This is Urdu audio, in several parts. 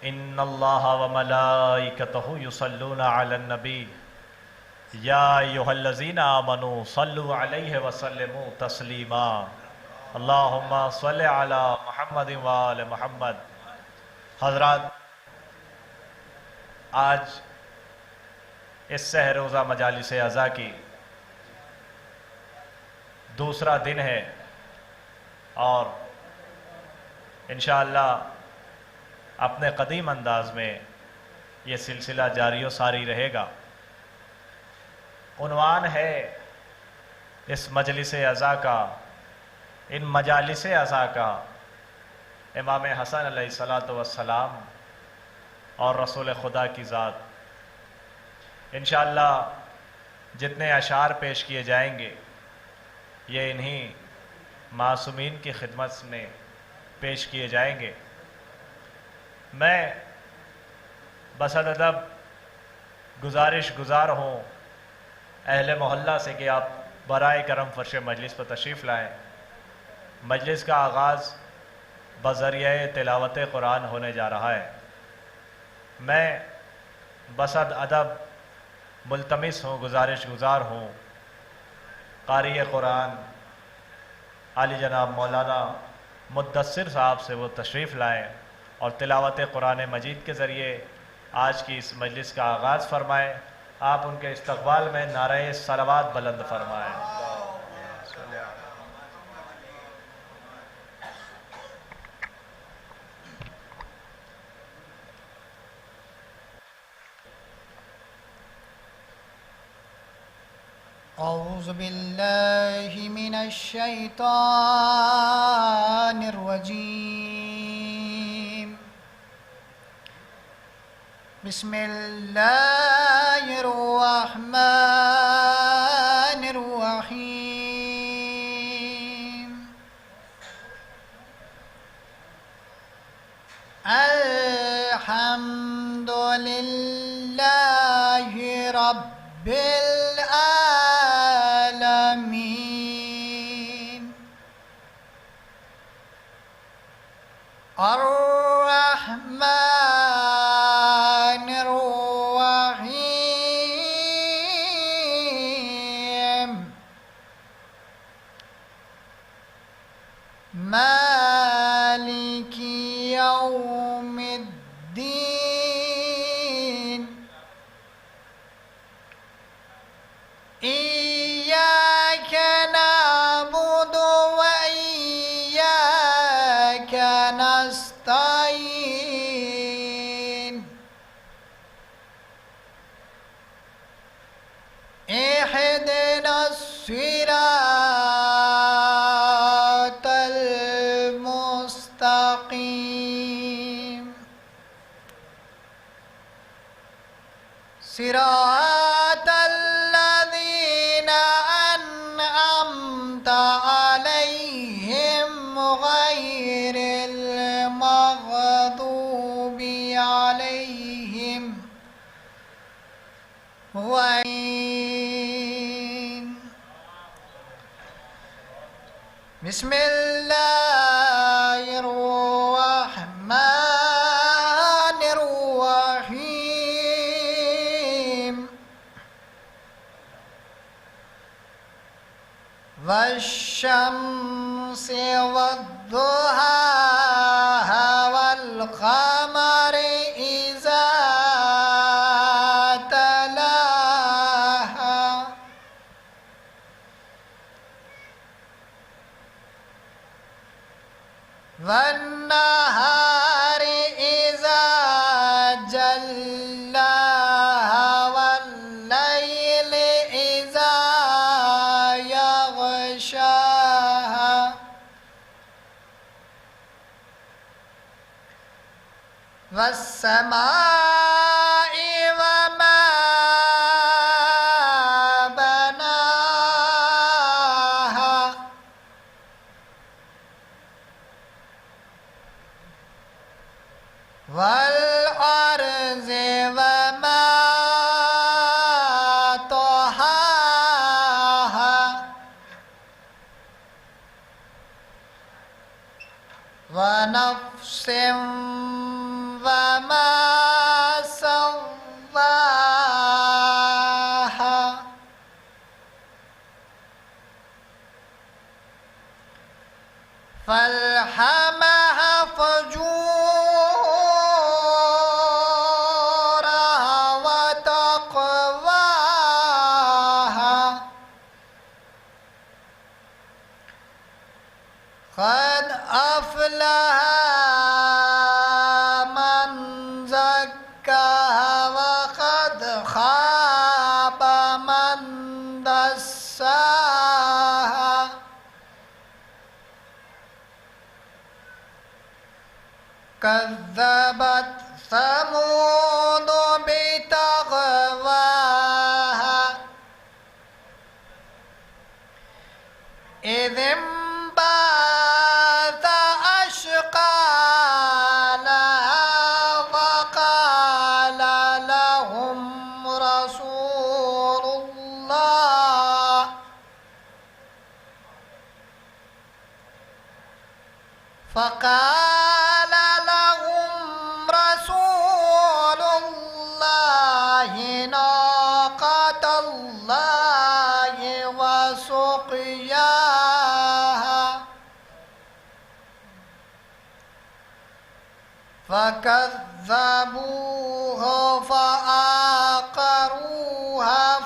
ان اللہ وملائکتہ یصلون علی النبی یا ایھا الذین آمنوا صلوا علیہ وسلموا تسلیما اللہم صل علی محمد وآل محمد۔ حضرات، آج اس سہ روزہ مجالس عزا کی دوسرا دن ہے اور انشاءاللہ اپنے قدیم انداز میں یہ سلسلہ جاری و ساری رہے گا۔ عنوان ہے اس مجلس عزا کا، ان مجالس عزا کا، امام حسن علیہ السلام اور رسول خدا کی ذات۔ انشاءاللہ جتنے اشعار پیش کیے جائیں گے یہ انہی معصومین کی خدمت میں پیش کیے جائیں گے۔ میں بصد ادب گزارش گزار ہوں اہل محلہ سے کہ آپ برائے کرم فرش مجلس پر تشریف لائیں۔ مجلس کا آغاز بذریعہ تلاوت قرآن ہونے جا رہا ہے۔ میں بصد ادب ملتمس ہوں، گزارش گزار ہوں قاری قرآن عالی جناب مولانا مدثر صاحب سے وہ تشریف لائیں اور تلاوت قرآن مجید کے ذریعے آج کی اس مجلس کا آغاز فرمائیں۔ آپ ان کے استقبال میں نعرہ صلوات بلند فرمائیں۔ اعوذ باللہ من الشیطان الرجیم، بسم اللہ الرحمن الرحیم۔ الحمد للہ رب العالمین، الرحمن الرحیم، مالک یوم الدین، ایاک نعبد و ایاک نستعین، اہدنا الصراط المستقیم، صراط الذین انعمت علیہم غیر المغضوب علیہم وعین۔ بسم اللہ الرحمن الرحیم، والشمس والضحاها والقمر إذا تلاها والنهار إذا جلاها والليل إذا يغشاها والسماء وما بناها والأرض وما طحاها ونفس وما كذبت ثمود بطغواها إذ انبعث أشقاها فقال لهم رسول الله ناقة الله وسقياها فكذبوه فعقروها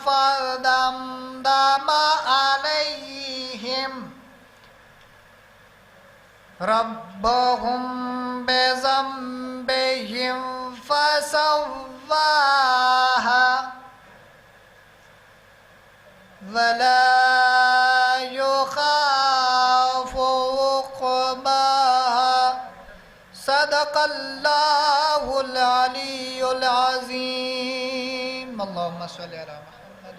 فدمدم عليهم ربهم بذنبهم فسواها ولا يخاف عقباها صدق الله العلي العظيم اللهم صل على محمد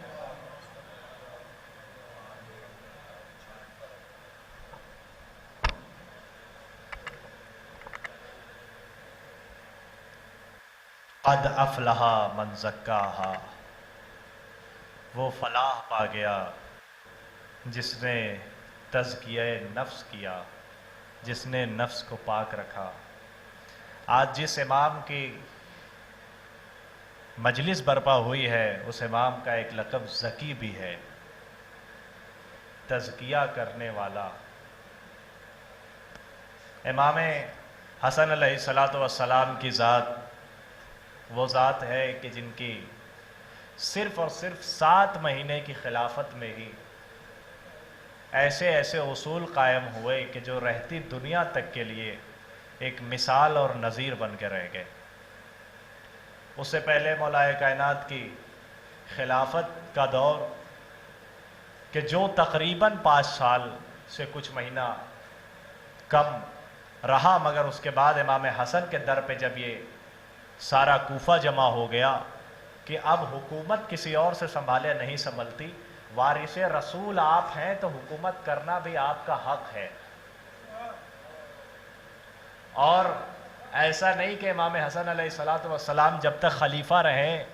قد افلح من زکاہا، وہ فلاح پا گیا جس نے تزکیہ نفس کیا، جس نے نفس کو پاک رکھا۔ آج جس امام کی مجلس برپا ہوئی ہے اس امام کا ایک لقب زکی بھی ہے، تزکیہ کرنے والا۔ امام حسن علیہ السلام کی ذات وہ ذات ہے کہ جن کی صرف اور صرف 7 مہینے کی خلافت میں ہی ایسے ایسے اصول قائم ہوئے کہ جو رہتی دنیا تک کے لیے ایک مثال اور نظیر بن کے رہ گئے۔ اس سے پہلے مولا کائنات کی خلافت کا دور کہ جو تقریباً 5 سال سے کچھ مہینہ کم رہا، مگر اس کے بعد امام حسن کے در پہ جب یہ سارا کوفہ جمع ہو گیا کہ اب حکومت کسی اور سے سنبھالے نہیں سنبھلتی، وارث رسول آپ ہیں تو حکومت کرنا بھی آپ کا حق ہے۔ اور ایسا نہیں کہ امام حسن علیہ السلام جب تک خلیفہ رہے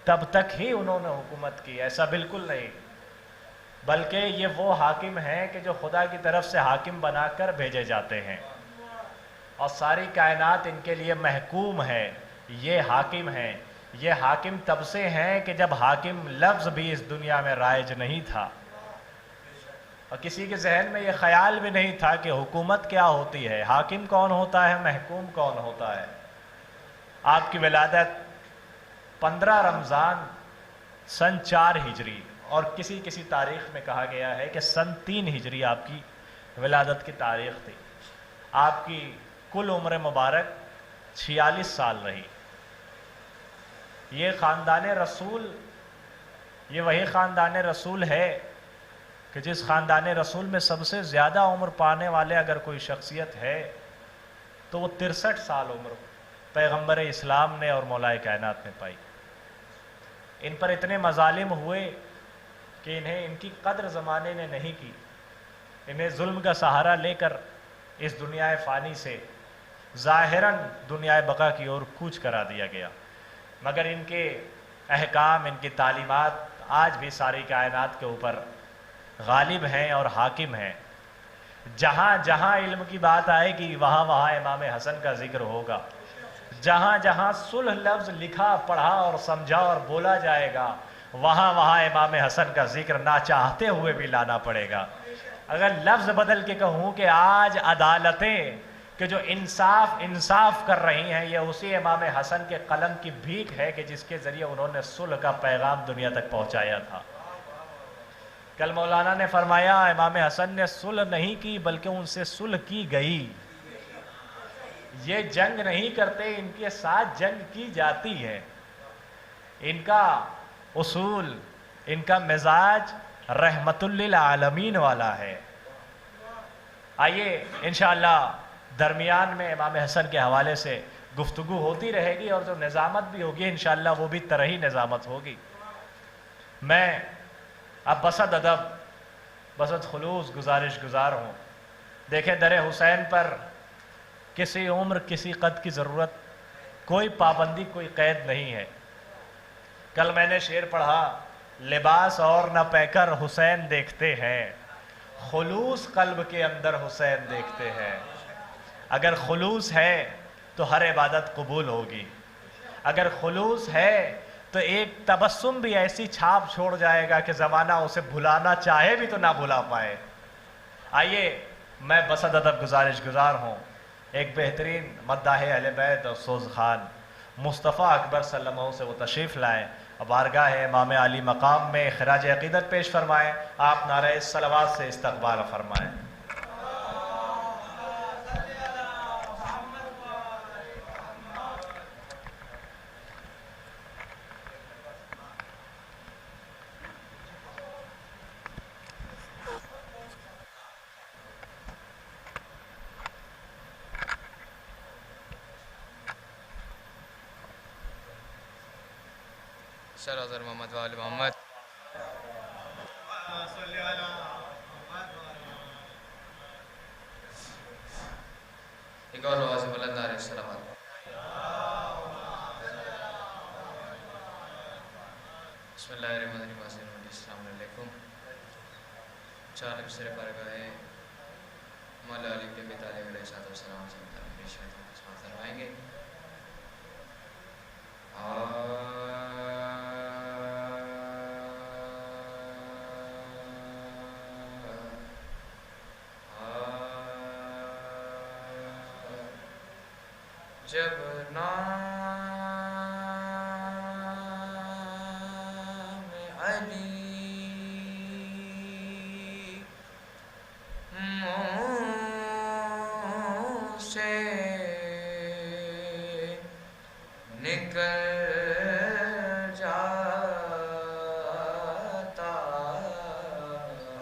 تب تک ہی انہوں نے حکومت کی، ایسا بالکل نہیں، بلکہ یہ وہ حاکم ہیں کہ جو خدا کی طرف سے حاکم بنا کر بھیجے جاتے ہیں، اور ساری کائنات ان کے لیے محکوم ہے، یہ حاکم ہیں۔ یہ حاکم تب سے ہیں کہ جب حاکم لفظ بھی اس دنیا میں رائج نہیں تھا، اور کسی کے ذہن میں یہ خیال بھی نہیں تھا کہ حکومت کیا ہوتی ہے، حاکم کون ہوتا ہے، محکوم کون ہوتا ہے۔ آپ کی ولادت 15 رمضان سن 4 ہجری، اور کسی کسی تاریخ میں کہا گیا ہے کہ سن 3 ہجری آپ کی ولادت کی تاریخ تھی۔ آپ کی کل عمر مبارک 46 سال رہی۔ یہ خاندان رسول، یہ وہی خاندان رسول ہے کہ جس خاندان رسول میں سب سے زیادہ عمر پانے والے اگر کوئی شخصیت ہے تو وہ 63 سال عمر پیغمبر اسلام نے اور مولا کائنات نے پائی۔ ان پر اتنے مظالم ہوئے کہ انہیں ان کی قدر زمانے نے نہیں کی، انہیں ظلم کا سہارا لے کر اس دنیا فانی سے ظاہراً دنیا بقا کی اور کوچ کرا دیا گیا، مگر ان کے احکام، ان کی تعلیمات آج بھی ساری کائنات کے اوپر غالب ہیں اور حاکم ہیں۔ جہاں جہاں علم کی بات آئے گی وہاں وہاں امام حسن کا ذکر ہوگا، جہاں جہاں صلح لفظ لکھا پڑھا اور سمجھا اور بولا جائے گا وہاں وہاں امام حسن کا ذکر نہ چاہتے ہوئے بھی لانا پڑے گا۔ اگر لفظ بدل کے کہوں کہ آج عدالتیں کہ جو انصاف کر رہی ہیں یہ اسی امام حسن کے قلم کی بھیک ہے کہ جس کے ذریعے انہوں نے صلح کا پیغام دنیا تک پہنچایا تھا۔ کل مولانا نے فرمایا امام حسن نے صلح نہیں کی بلکہ ان سے صلح کی گئی۔ یہ جنگ نہیں کرتے، ان کے ساتھ جنگ کی جاتی ہے۔ ان کا اصول، ان کا مزاج رحمت للعالمین والا ہے۔ آئیے انشاءاللہ درمیان میں امام حسن کے حوالے سے گفتگو ہوتی رہے گی، اور جو نظامت بھی ہوگی انشاءاللہ وہ بھی طرحی نظامت ہوگی۔ میں اب بصد ادب بصد خلوص گزارش گزار ہوں، دیکھیں در حسین پر کسی عمر کسی قد کی ضرورت، کوئی پابندی کوئی قید نہیں ہے۔ کل میں نے شعر پڑھا، لباس اور نہ پہ کر حسین دیکھتے ہیں، خلوص قلب کے اندر حسین دیکھتے ہیں۔ اگر خلوص ہے تو ہر عبادت قبول ہوگی، اگر خلوص ہے تو ایک تبسم بھی ایسی چھاپ چھوڑ جائے گا کہ زمانہ اسے بھلانا چاہے بھی تو نہ بھلا پائے۔ آئیے میں بصد ادب گزارش گزار ہوں، ایک بہترین مداح اہل بیت اور سوز خان مصطفیٰ اکبر صلی اللہ علیہ وسلم سے وہ تشریف لائیں، بارگاہ امام علی مقام میں خراج عقیدت پیش فرمائیں، آپ نعرہ صلوات سے استقبال فرمائیں۔ صلی اللہ علیہ محمد وآل محمد۔ ایک اور آواز بلند نعرہ صلوات۔ بسم اللہ الرحمن الرحیم، السلام علیکم۔ جانب سر بارگاہ مولا علی بن ابی طالب علیہ السلام سے متعلق فرمائیں گے۔ جب نام علی منہ سے نکل جاتا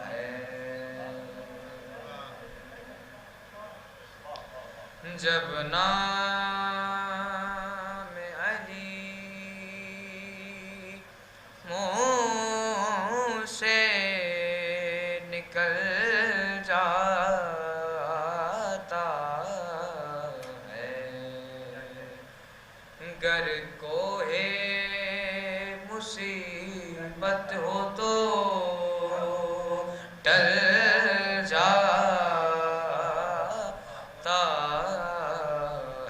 ہے، جب نام گر کوہ مصیبت ہو تو ٹل جاتا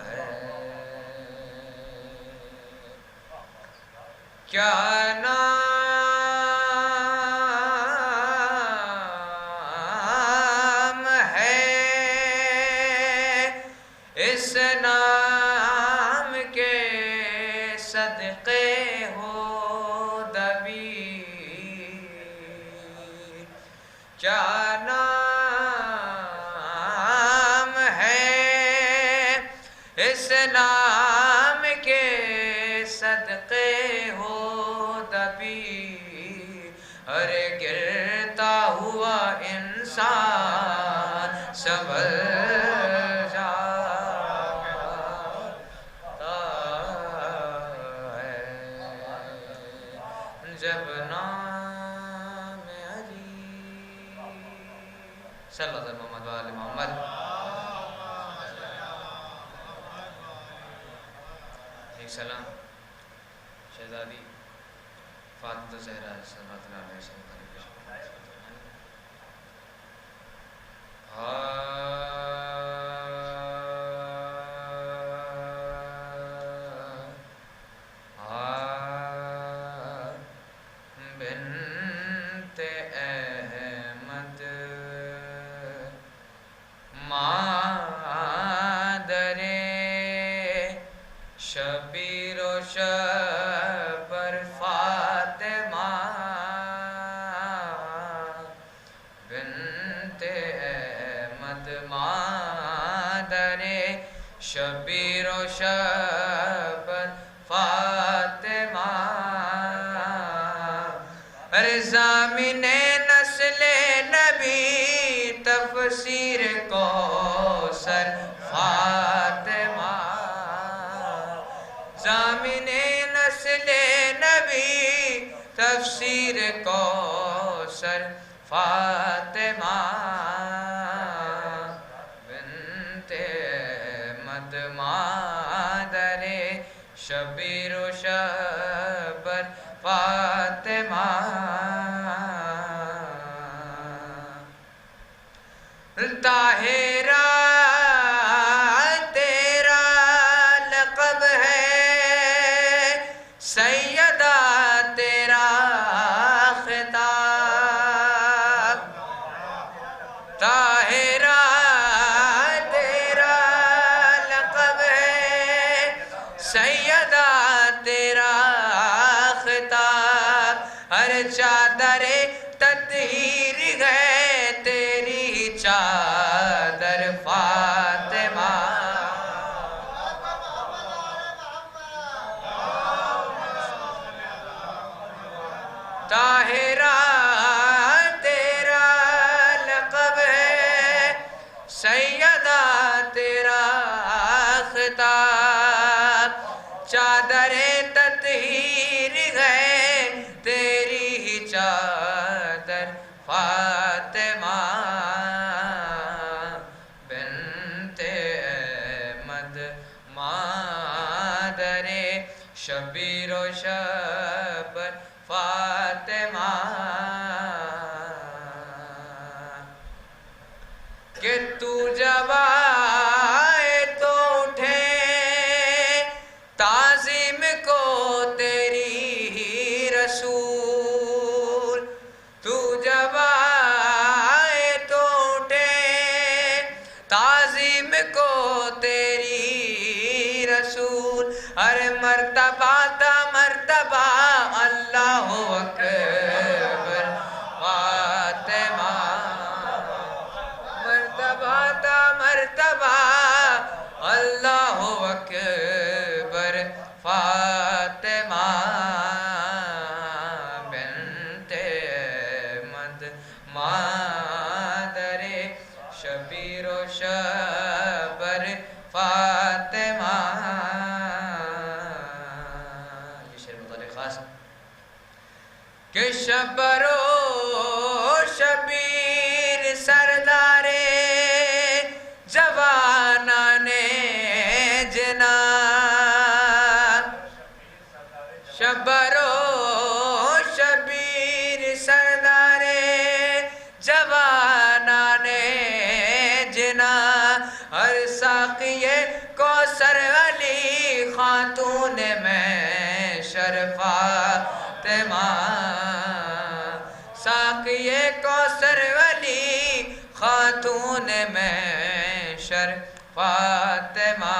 ہے، کیا نام ہے اس نام کے صدقے ہو دبی، کیا نام ہے اس نام کے صدقے ہو دبی، ارے گرتا ہوا انسان سنبھل جب نام علی صلی اللہ علیہ محمد وآل محمد۔ ایک سلام شہزادی فاطمہ زہرا صلوات اللہ علیہ وسلم۔ بنت احمد مادر شبیر و شبر فاطمہ، بنت احمد مادر شبیر و شبر فاطمہ، ضامن نسل نبی تفسیر کوثر ضامن نسل نبی تفسیر کوثر فاطمہ بنت احمد مادر شبیر و شبر فاطمہ طاہرہ تیرا لقب ہے سیدہ تیرا خطاب طاہرہ تیرا لقب ہے سیدہ تیرا خطاب ہر چادر تطہیر ہے تیری چادر فاطمہ طاہرہ تیرا لقب ہے سیدہ تیرا خطاب چادر تطہیر ہے تیری چادر فاطمہ بنت احمد مادر شبیر و شبر فاطمہ کہ تو جب آئے تو اٹھے تعظیم کو تیری ہی رسول تو جب آئے تو اٹھے تعظیم کو تیری رسول ہر مرتبہ تا مرتبہ اللہ اکبر فاطمہ مرتبہ تا مرتبہ اللہ اکبر فاطمہ بنت احمد مادر شبیر و شبر فاطمہ یہ شعر متعلق خاص کہ شبر و شبیر سردار جوانان جنا شبر و شبیر سردار جوانان جنا ہر ساقی کوثر علی خاتون میں فاطمہ ساقی کوثر علی خاتون میں فاطمہ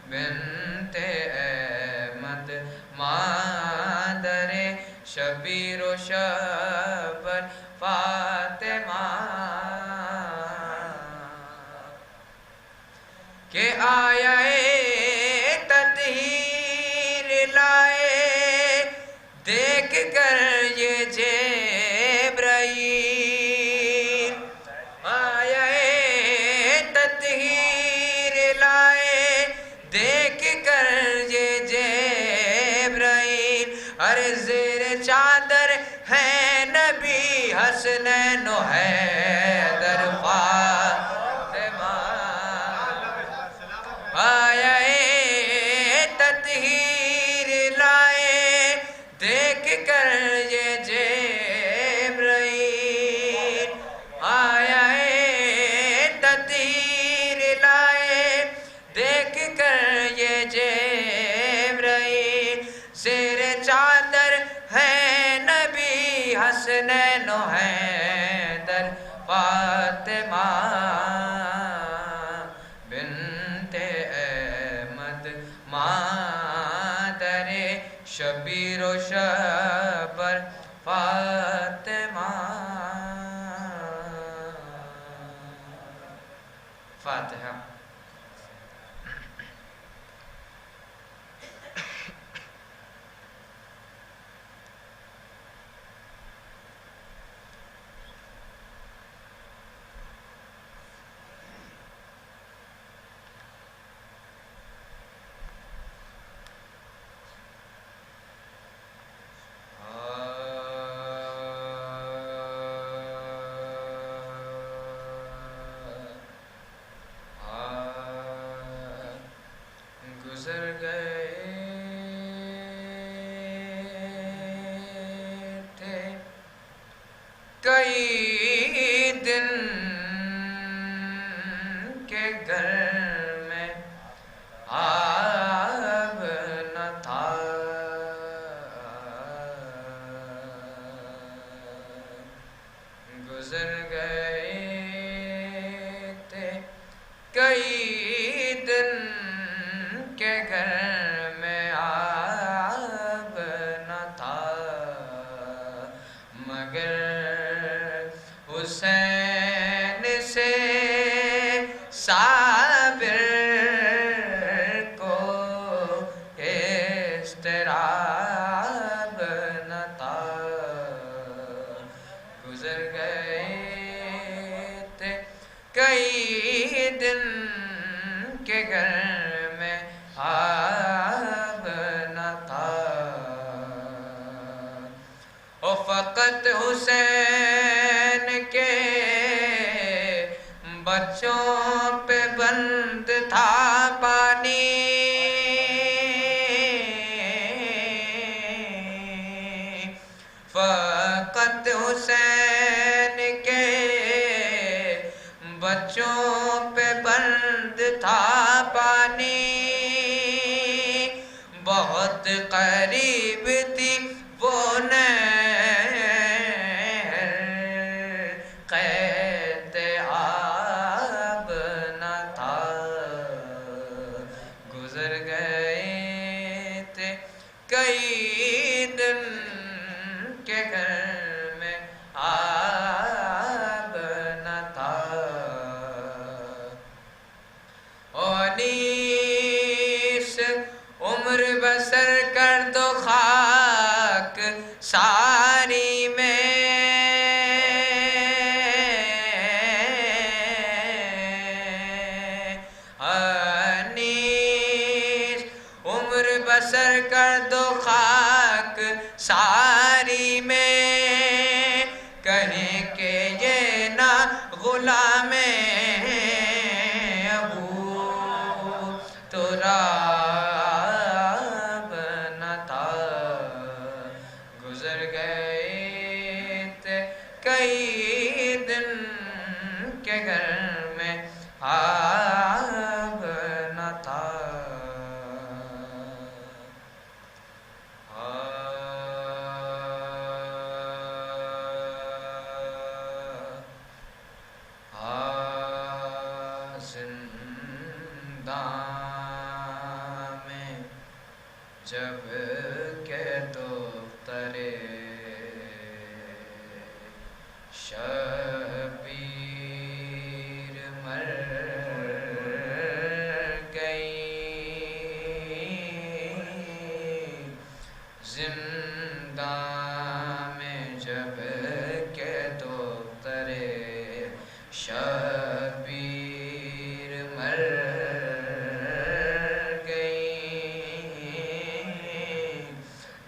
بنت احمد مادر شبیر و شبر فاطمہ کہ آیا تطہیر لائے دیکھ کر یہ جبرائیل آیا تطہیر لائے دیکھ کر یہ جبرائیل ارے زیر چادر ہے نبی حسنین و حیدر فاطمہ آیا تطہیر لائے دیکھ کر یہ جبرائیل آیا تطہیر لائے دیکھ کر یہ جبرائیل زیر چادر ہے نبی حسنین و حیدر فاطمہ مادر شبیر و شبر فاطمہ فاتحہ گزر گئے تھے کئی دن کے گھر میں آب نہ تھا گزر گئے تھے کئی دن کے گھر میں آب نہ تھا مگر حسین سے صابر کو اضطراب نہ تھا گزر گئے تھے کئی دن کے گھر میں آب نہ تھا او فقط حسین کے بچوں پہ بند تھا پانی فقط حسین کے بچوں پہ بند تھا پانی بہت قریب تھی وہ نہر قید آب نہ تھا گزر گئے تھے کئی دن کے گھر میں آب نہ تھا انیس عمر بسر کر دو خاک ساری میں انیس عمر بسر کر دو خاک ساری میں کہیں کہ یہ نہ غلام ابو تراب نہ تھا گزر گئے تھے کئی دن کے گھر میں آب نہ تھا زندان میں جب کہ دخترے شبیر مر گئی زندان میں جب کہ دخترے شبیر مر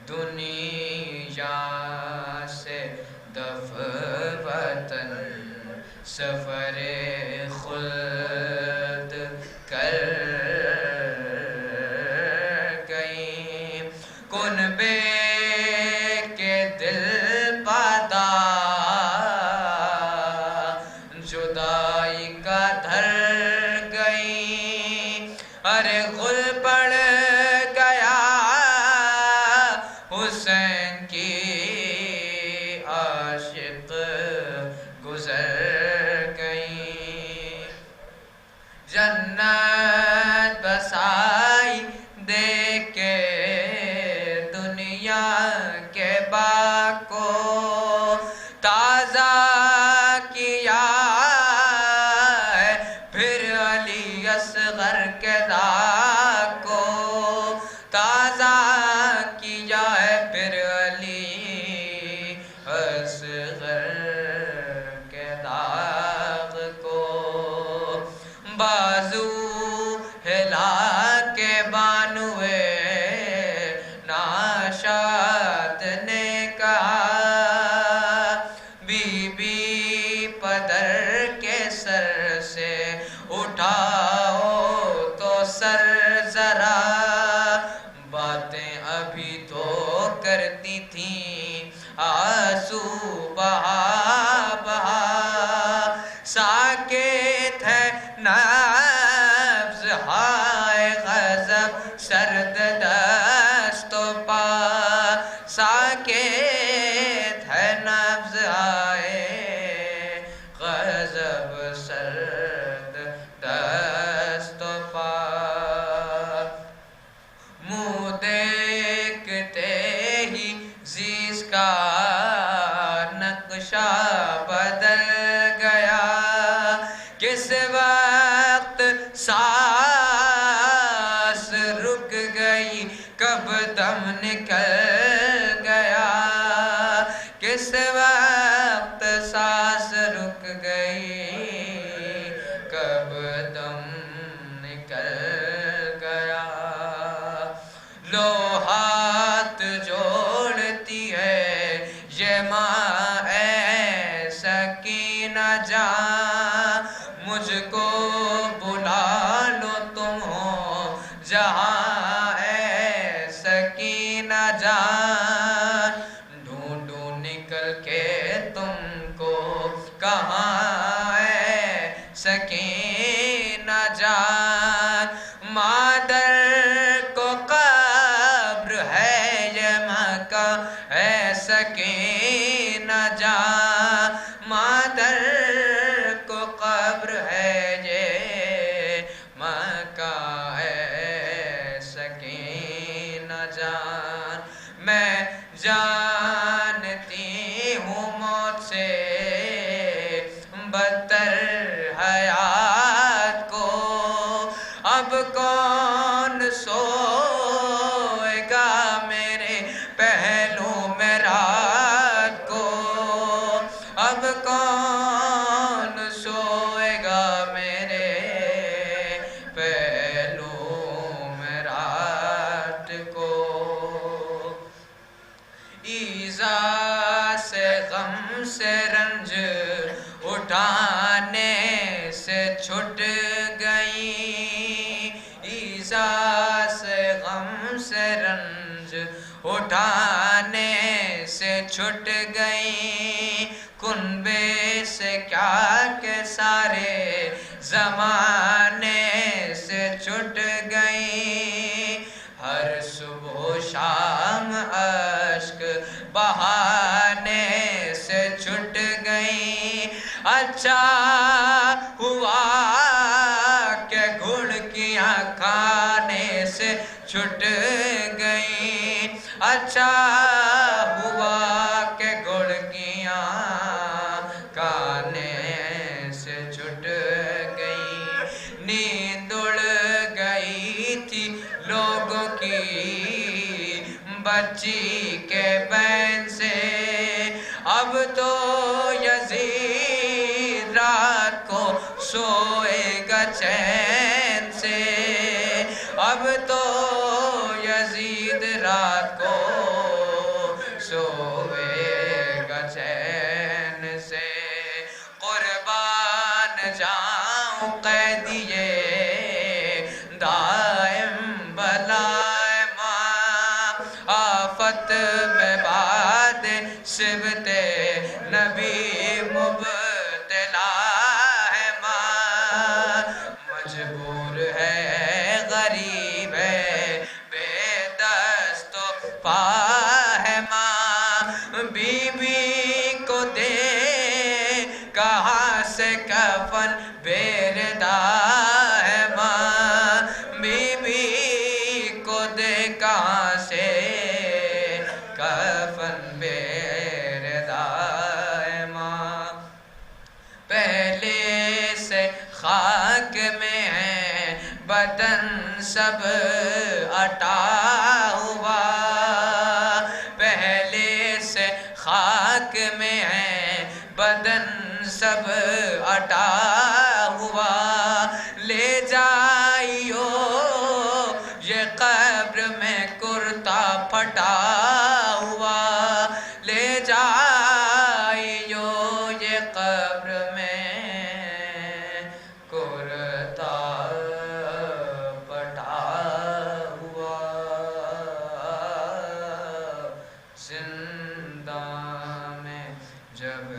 دنیا سے دف وطن سفر خلد کر گئی کنبے کے دل پادا جدائی کا دھر گئی ارے غل پڑ گیا حسین کی عاشق گزر گئی جنت بسائی دے کے دنیا کے باغ کو تازہ کیا ہے پھر علی اصغر کے داغ کو تازہ کیا ہے پھر علی اصغر کے داغ کو بازو ہلا کے بانوے ناشاد نے کہا بی بی پدر کے سر سے اٹھاؤ تو سر ذرا سرد دست و پا ساکت ہے نبض آئے غضب سرد دست و پا منہ دیکھتے ہی زیز کا نقشہ بدل گیا کس وقت سانس رک گئی کب دم نکل گیا کس وقت سانس رک گئی کب دم نکل گیا لو ہاتھ جوڑتی ہے یہ ماں اے سکینہ جان مجھ کو بلا لو تم ہو جہاں اے سکینہ جان ڈھونڈوں نکل کے تم کو کہاں اے سکینہ جان مادر کو قبر ہے یہ مکہ اے سکینہ جان مادر کو قبر ہے یہ مکہ اے سکینہ جان میں جانتی ہوں موت سے بدتر حیات کو اب کون سوئے گا میرے پہلو میں رات کو اب کون سوئے گا میرے پہلو میں رات کو ایذا سے غم سے رنج اٹھانے سے چھٹ گئی ایذا سے غم سے رنج اٹھانے سے چھٹ گئی کنبے سے کیا کہ سارے زمانے سے چھٹ گئی ہر صبح و شام اشک بہانے سے چھٹ گئی اچھا ہوا کہ گھڑکیاں کھانے سے چھٹ گئی اچھا ہوا کہ گھڑکیاں کھانے سے چھٹ گئی نیند اڑ گئی تھی لوگوں کی بچی کے بین سے اب تو یزید رات کو سوئے گا چین سے اب تو یزید رات کو سوئے گا چین سے قربان جاؤں قیدیے دائم بلائے ماں آفت میں باد سبت نبی مبتلا ہے ماں مجبور ہے غریب ہے بے دست و پا ہے ماں بی بی کو دے کہاں سے کفن بیردہ ہے ماں بی بی کو دے کہاں سے کفن بیردہ ہے ماں پہلے سے خاک میں ہے بدن سب اٹا ہوا پہلے سے خاک میں ہے بدن سب اٹا ہوا لے جائیو یہ قبر میں کرتا پھٹا ہوا لے جائیو یہ قبر میں کرتا پھٹا ہوا زندہ میں جب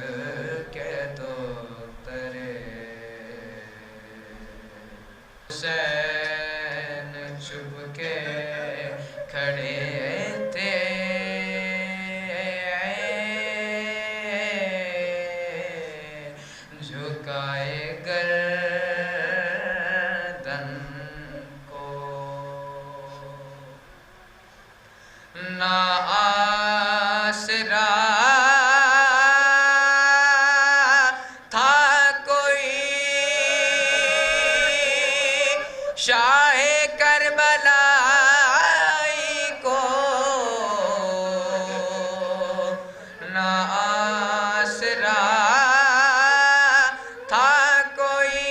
کہ تو ترے حسین چھپ کے نہ آسرا تھا کوئی شاہ کربلائی کو، نہ آسرا تھا کوئی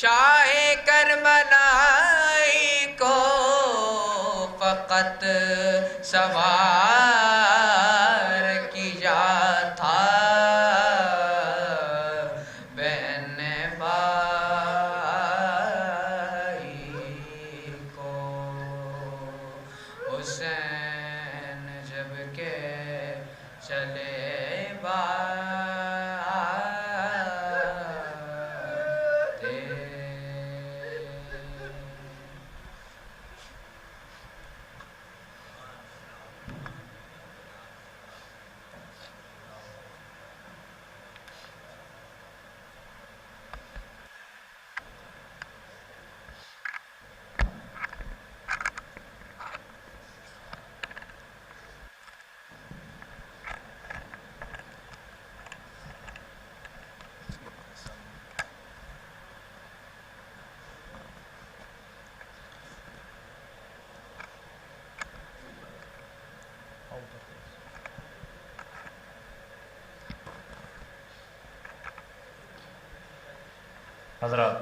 شاہ کربلائی کو، فقط سوار کیا تھا بہن بھائی کو۔ حسین جب کہ چلے حضرات،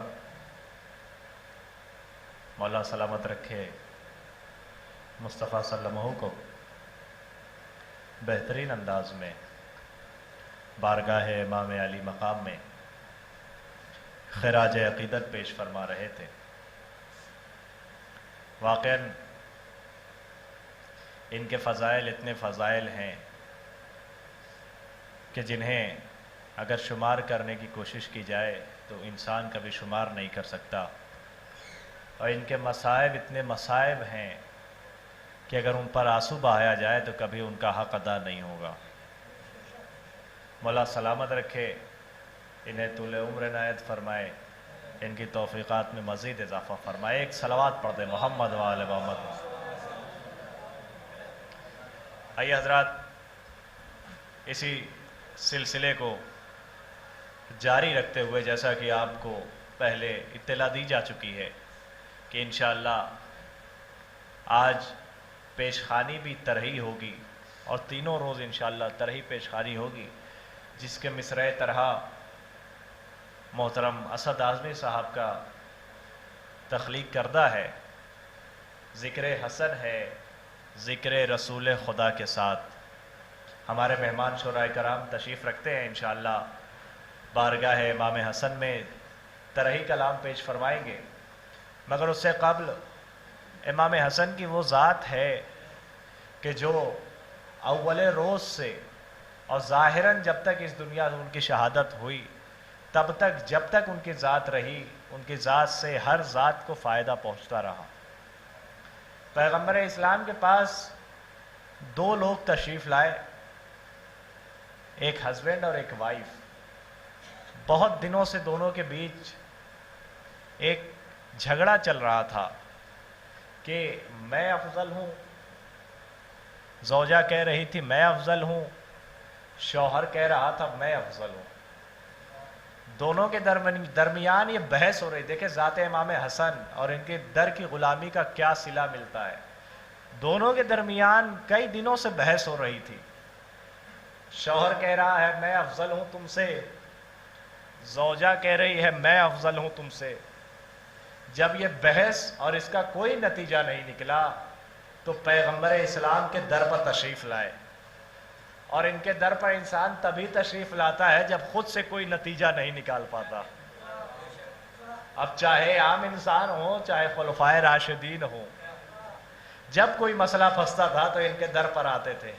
مولا سلامت رکھے مصطفیٰ صلی اللہ علیہ وسلم کو بہترین انداز میں بارگاہ امام علی مقام میں خراج عقیدت پیش فرما رہے تھے۔ واقعاً ان کے فضائل اتنے فضائل ہیں کہ جنہیں اگر شمار کرنے کی کوشش کی جائے تو انسان کبھی شمار نہیں کر سکتا، اور ان کے مصائب اتنے مصائب ہیں کہ اگر ان پر آنسو بہایا جائے تو کبھی ان کا حق ادا نہیں ہوگا۔ مولا سلامت رکھے، انہیں طول عمر عنایت فرمائے، ان کی توفیقات میں مزید اضافہ فرمائے۔ ایک صلوات پڑھ دیں محمد و آل محمد۔ آئیے حضرات، اسی سلسلے کو جاری رکھتے ہوئے، جیسا کہ آپ کو پہلے اطلاع دی جا چکی ہے کہ انشاءاللہ آج پیشخوانی بھی ترہی ہوگی، اور تینوں روز انشاءاللہ ترہی پیشخوانی ہوگی، جس کے مصرعِ طرح محترم اسد اعظمی صاحب کا تخلیق کردہ ہے۔ ذکر حسن ہے ذکر رسول خدا کے ساتھ۔ ہمارے مہمان شورائے کرام تشریف رکھتے ہیں، انشاءاللہ بارگاہ امام حسن میں ترہی کلام پیش فرمائیں گے، مگر اس سے قبل امام حسن کی وہ ذات ہے کہ جو اول روز سے اور ظاہراً جب تک اس دنیا میں ان کی شہادت ہوئی تب تک، جب تک ان کی ذات رہی، ان کی ذات سے ہر ذات کو فائدہ پہنچتا رہا۔ پیغمبر اسلام کے پاس دو لوگ تشریف لائے، ایک ہسبینڈ اور ایک وائف۔ بہت دنوں سے دونوں کے بیچ ایک جھگڑا چل رہا تھا کہ میں افضل ہوں، زوجہ کہہ رہی تھی میں افضل ہوں، شوہر کہہ رہا تھا میں افضل ہوں۔ دونوں کے درمیان یہ بحث ہو رہی۔ دیکھیں ذات امام حسن اور ان کے در کی غلامی کا کیا صلہ ملتا ہے۔ دونوں کے درمیان کئی دنوں سے بحث ہو رہی تھی۔ شوہر کہہ رہا ہے میں افضل ہوں تم سے، زوجہ کہہ رہی ہے میں افضل ہوں تم سے۔ جب یہ بحث اور اس کا کوئی نتیجہ نہیں نکلا تو پیغمبر اسلام کے در پر تشریف لائے، اور ان کے در پر انسان تبھی تشریف لاتا ہے جب خود سے کوئی نتیجہ نہیں نکال پاتا۔ اب چاہے عام انسان ہو، چاہے خلفائے راشدین ہو، جب کوئی مسئلہ پھنستا تھا تو ان کے در پر آتے تھے۔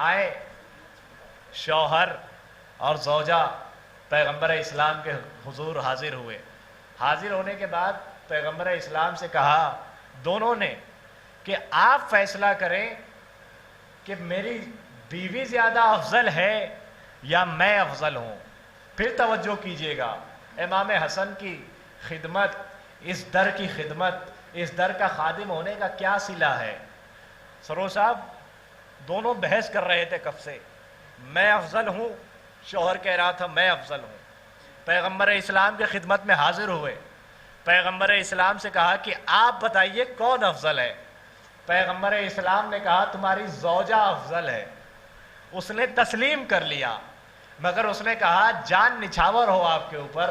آئے شوہر اور زوجہ پیغمبر اسلام کے حضور حاضر ہوئے۔ حاضر ہونے کے بعد پیغمبر اسلام سے کہا دونوں نے کہ آپ فیصلہ کریں کہ میری بیوی زیادہ افضل ہے یا میں افضل ہوں۔ پھر توجہ کیجئے گا، امام حسن کی خدمت، اس در کی خدمت، اس در کا خادم ہونے کا کیا صلہ ہے۔ سرور صاحب دونوں بحث کر رہے تھے کب سے، میں افضل ہوں، شوہر کہہ رہا تھا میں افضل ہوں۔ پیغمبر اسلام کی خدمت میں حاضر ہوئے، پیغمبر اسلام سے کہا کہ آپ بتائیے کون افضل ہے؟ پیغمبر اسلام نے کہا تمہاری زوجہ افضل ہے۔ اس نے تسلیم کر لیا، مگر اس نے کہا جان نچھاور ہو آپ کے اوپر،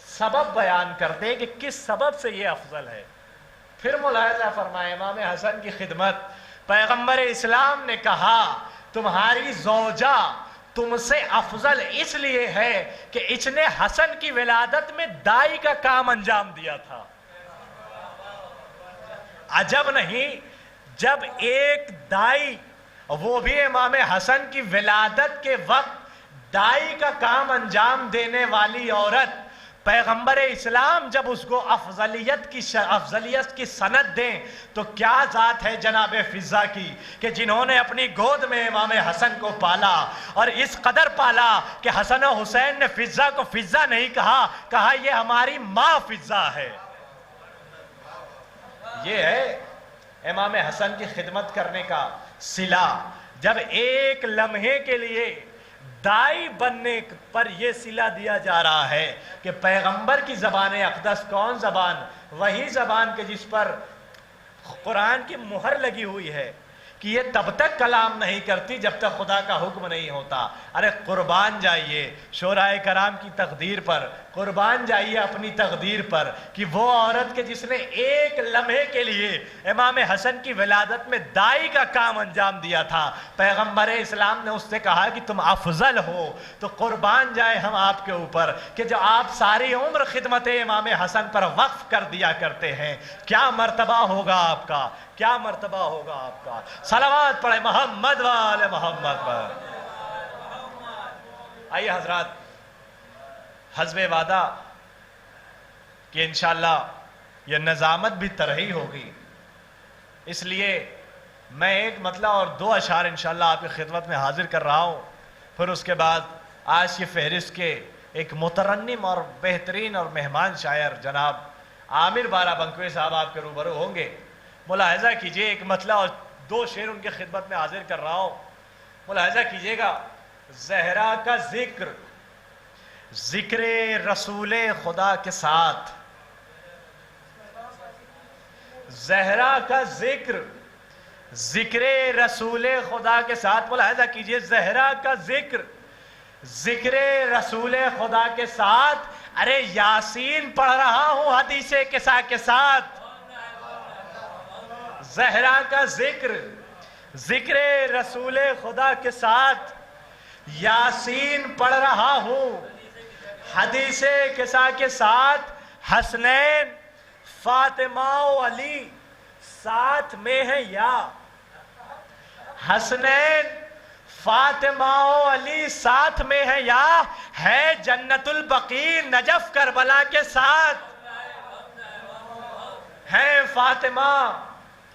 سبب بیان کر دے کہ کس سبب سے یہ افضل ہے۔ پھر ملاحظہ فرمائے امام حسن کی خدمت، پیغمبر اسلام نے کہا تمہاری زوجہ تم سے افضل اس لیے ہے کہ اس نے حسن کی ولادت میں دائی کا کام انجام دیا تھا۔ عجب نہیں، جب ایک دائی، وہ بھی امام حسن کی ولادت کے وقت دائی کا کام انجام دینے والی عورت، پیغمبر اسلام جب اس کو افضلیت کی سند دیں تو کیا ذات ہے جناب فضہ کی کہ جنہوں نے اپنی گود میں امام حسن کو پالا، اور اس قدر پالا کہ حسن و حسین نے فضہ کو فضہ نہیں کہا یہ ہماری ماں فضہ ہے۔ یہ ہے امام حسن کی خدمت کرنے کا صلہ۔ جب ایک لمحے کے لیے دائی بننے پر یہ صلہ دیا جا رہا ہے کہ پیغمبر کی زبان اقدس کون زبان؟ وہی زبان کے جس پر قرآن کی مہر لگی ہوئی ہے کہ یہ تب تک کلام نہیں کرتی جب تک خدا کا حکم نہیں ہوتا۔ ارے قربان جائیے شورائے کرام کی تقدیر پر، قربان جائیے اپنی تقدیر پر کہ وہ عورت کے جس نے ایک لمحے کے لیے امام حسن کی ولادت میں دائی کا کام انجام دیا تھا، پیغمبر اسلام نے اس سے کہا کہ تم افضل ہو، تو قربان جائے ہم آپ کے اوپر کہ جو آپ ساری عمر خدمت امام حسن پر وقف کر دیا کرتے ہیں، کیا مرتبہ ہوگا آپ کا، کیا مرتبہ ہوگا آپ کا۔ صلوات پڑھے محمد والے محمد پر۔ آئیے حضرات، حزب وعدہ کہ انشاءاللہ یہ نظامت بھی ترہی ہوگی، اس لیے میں ایک مطلع اور دو اشعار انشاءاللہ آپ کی خدمت میں حاضر کر رہا ہوں، پھر اس کے بعد آج کی فہرست کے ایک مترنم اور بہترین اور مہمان شاعر جناب عامر بارہ بنکوئی صاحب آپ کے روبرو ہوں گے۔ ملاحظہ کیجئے، ایک مطلع اور دو شعر ان کی خدمت میں حاضر کر رہا ہوں، ملاحظہ کیجئے گا۔ زہرا کا ذکر، ذکر رسول خدا کے ساتھ، زہرا کا ذکر، ذکر رسول خدا کے ساتھ، ملاحظہ کیجئے، زہرا کا ذکر، ذکر رسول خدا کے ساتھ، ارے یاسین پڑھ رہا ہوں حدیث قصہ کے ساتھ۔ زہرا کا ذکر، ذکر رسول خدا کے ساتھ، یاسین پڑھ رہا ہوں حدیث قصہ کے ساتھ، حسنین فاطمہ و علی ساتھ میں ہے یا، حسنین فاطمہ و علی ساتھ میں ہے یا، ہے جنت البقیع نجف کربلا کے ساتھ، ہے فاطمہ،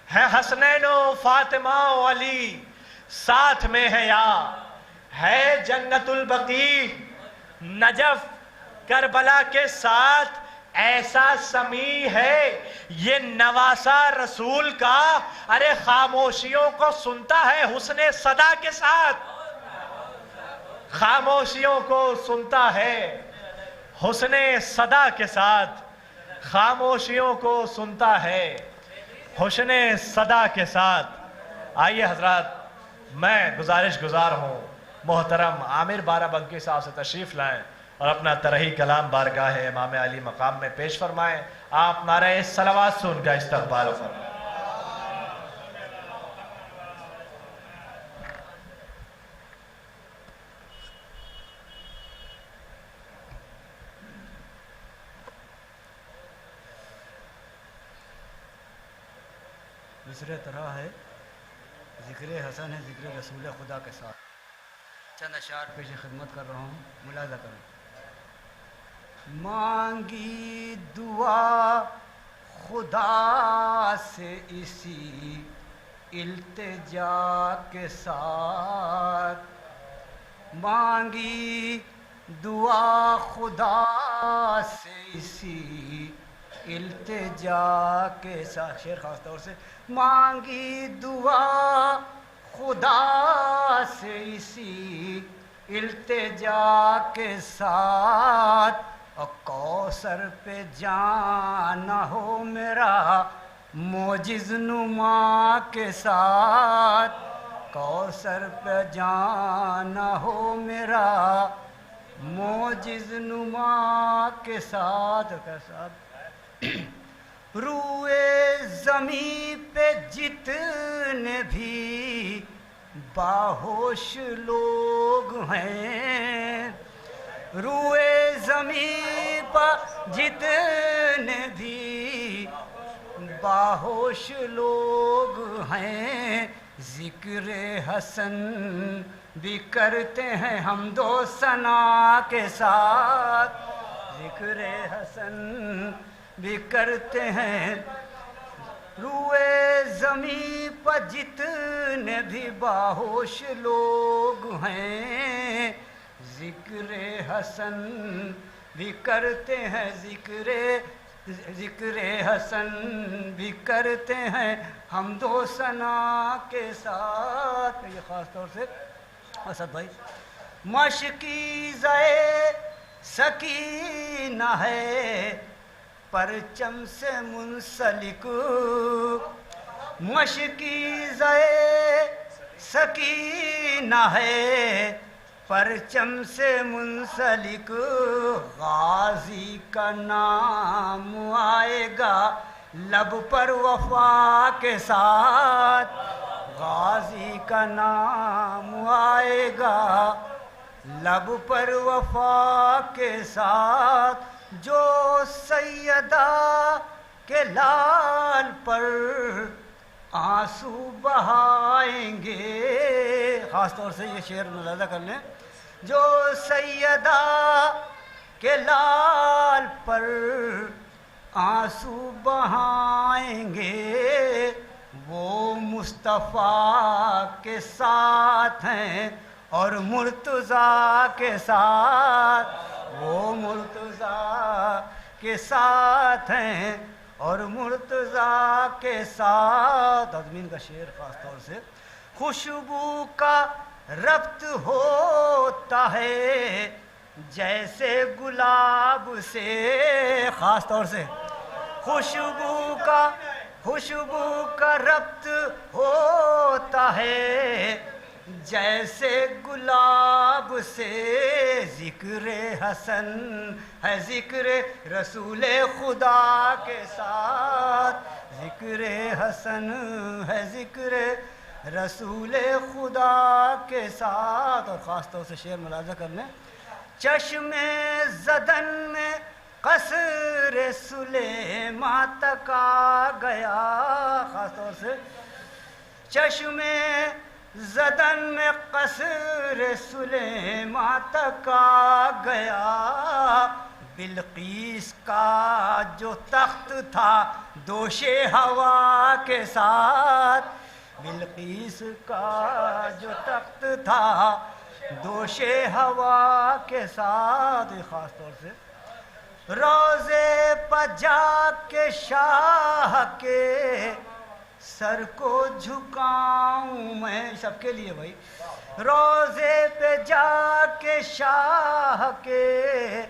ہے حسنین و فاطمہ و علی ساتھ میں ہے یا، ہے جنت البقیع نجف کربلا کے ساتھ، ایسا سمیع ہے یہ نواسہ رسول کا، ارے خاموشیوں کو سنتا ہے حسن صدا کے ساتھ، خاموشیوں کو سنتا ہے حسن صدا کے ساتھ، خاموشیوں کو سنتا ہے حسن صدا کے ساتھ۔ آئیے حضرات، میں گزارش گزار ہوں محترم عامر بارہ بنکی صاحب سے تشریف لائیں اور اپنا ترہی کلام بارگاہ امام علی مقام میں پیش فرمائیں۔ آپ نعرہ صلوات سے ان کا استقبال فرمائیں۔ دوسرے طرح ہے ذکر حسن ہے ذکر رسول خدا کے ساتھ، چند اشعار پیش خدمت کر رہا ہوں، ملاحظہ کریں۔ مانگی دعا خدا سے اسی التجا کے ساتھ، مانگی دعا خدا سے اسی التجا کے ساتھ، شعر خاص طور سے مانگی دعا خدا سے اسی التجا کے ساتھ، اور کوثر پہ جانا ہو میرا معجز نما کے ساتھ، کوثر پہ جانا ہو میرا معجز نما کے ساتھ، روئے زمین پہ جتنے بھی باہوش لوگ ہیں، روئے زمین پر جتنے بھی باہوش لوگ ہیں، ذکر حسن بھی کرتے ہیں حمد و ثنا کے ساتھ، ذکر حسن بھی کرتے ہیں، روئے زمین پر جتنے بھی باہوش لوگ ہیں، ذکر حسن بھی کرتے ہیں، ذکر حسن بھی کرتے ہیں حمد و ثنا کے ساتھ۔ یہ خاص طور سے اسد بھائی، مشکیزہ سکینہ ہے پرچم سے منسلک، مشکیزہ سکینہ ہے پرچم سے منسلک، غازی کا نام آئے گا لب پر وفا کے ساتھ، غازی کا نام آئے گا لب پر وفا کے ساتھ، جو سیدہ کے لال پر آنسو بہائیں گے، خاص طور سے یہ شعر ملاحظہ کر لیں، جو سیدہ کے لال پر آنسو بہائیں گے، وہ مصطفیٰ کے ساتھ ہیں اور مرتضیٰ کے ساتھ، وہ مرتضیٰ کے ساتھ ہیں اور مرتضیٰ کے ساتھ۔ عظمین کا شعر خاص طور سے، خوشبو کا ربط ہوتا ہے جیسے گلاب سے، خاص طور سے خوشبو کا ربط ہوتا ہے جیسے گلاب سے، ذکر حسن ہے ذکر رسول خدا کے ساتھ، ذکر حسن ہے ذکر رسول خدا کے ساتھ۔ اور خاص طور سے شعر ملاحظہ کر لیں، چشم زدن میں قصر سلیمان تک آ گیا، خاص طور سے چشم زدن میں قصر سلیمان تک آ گیا، بلقیس کا جو تخت تھا دوش ہوا کے ساتھ، بلقیس کا جو تخت تھا دوش ہوا کے ساتھ۔ خاص طور سے روضے پر جا کے شاہ کے سر کو جھکاؤں میں، سب کے لیے بھائی، روضے پہ جا کے شاہ کے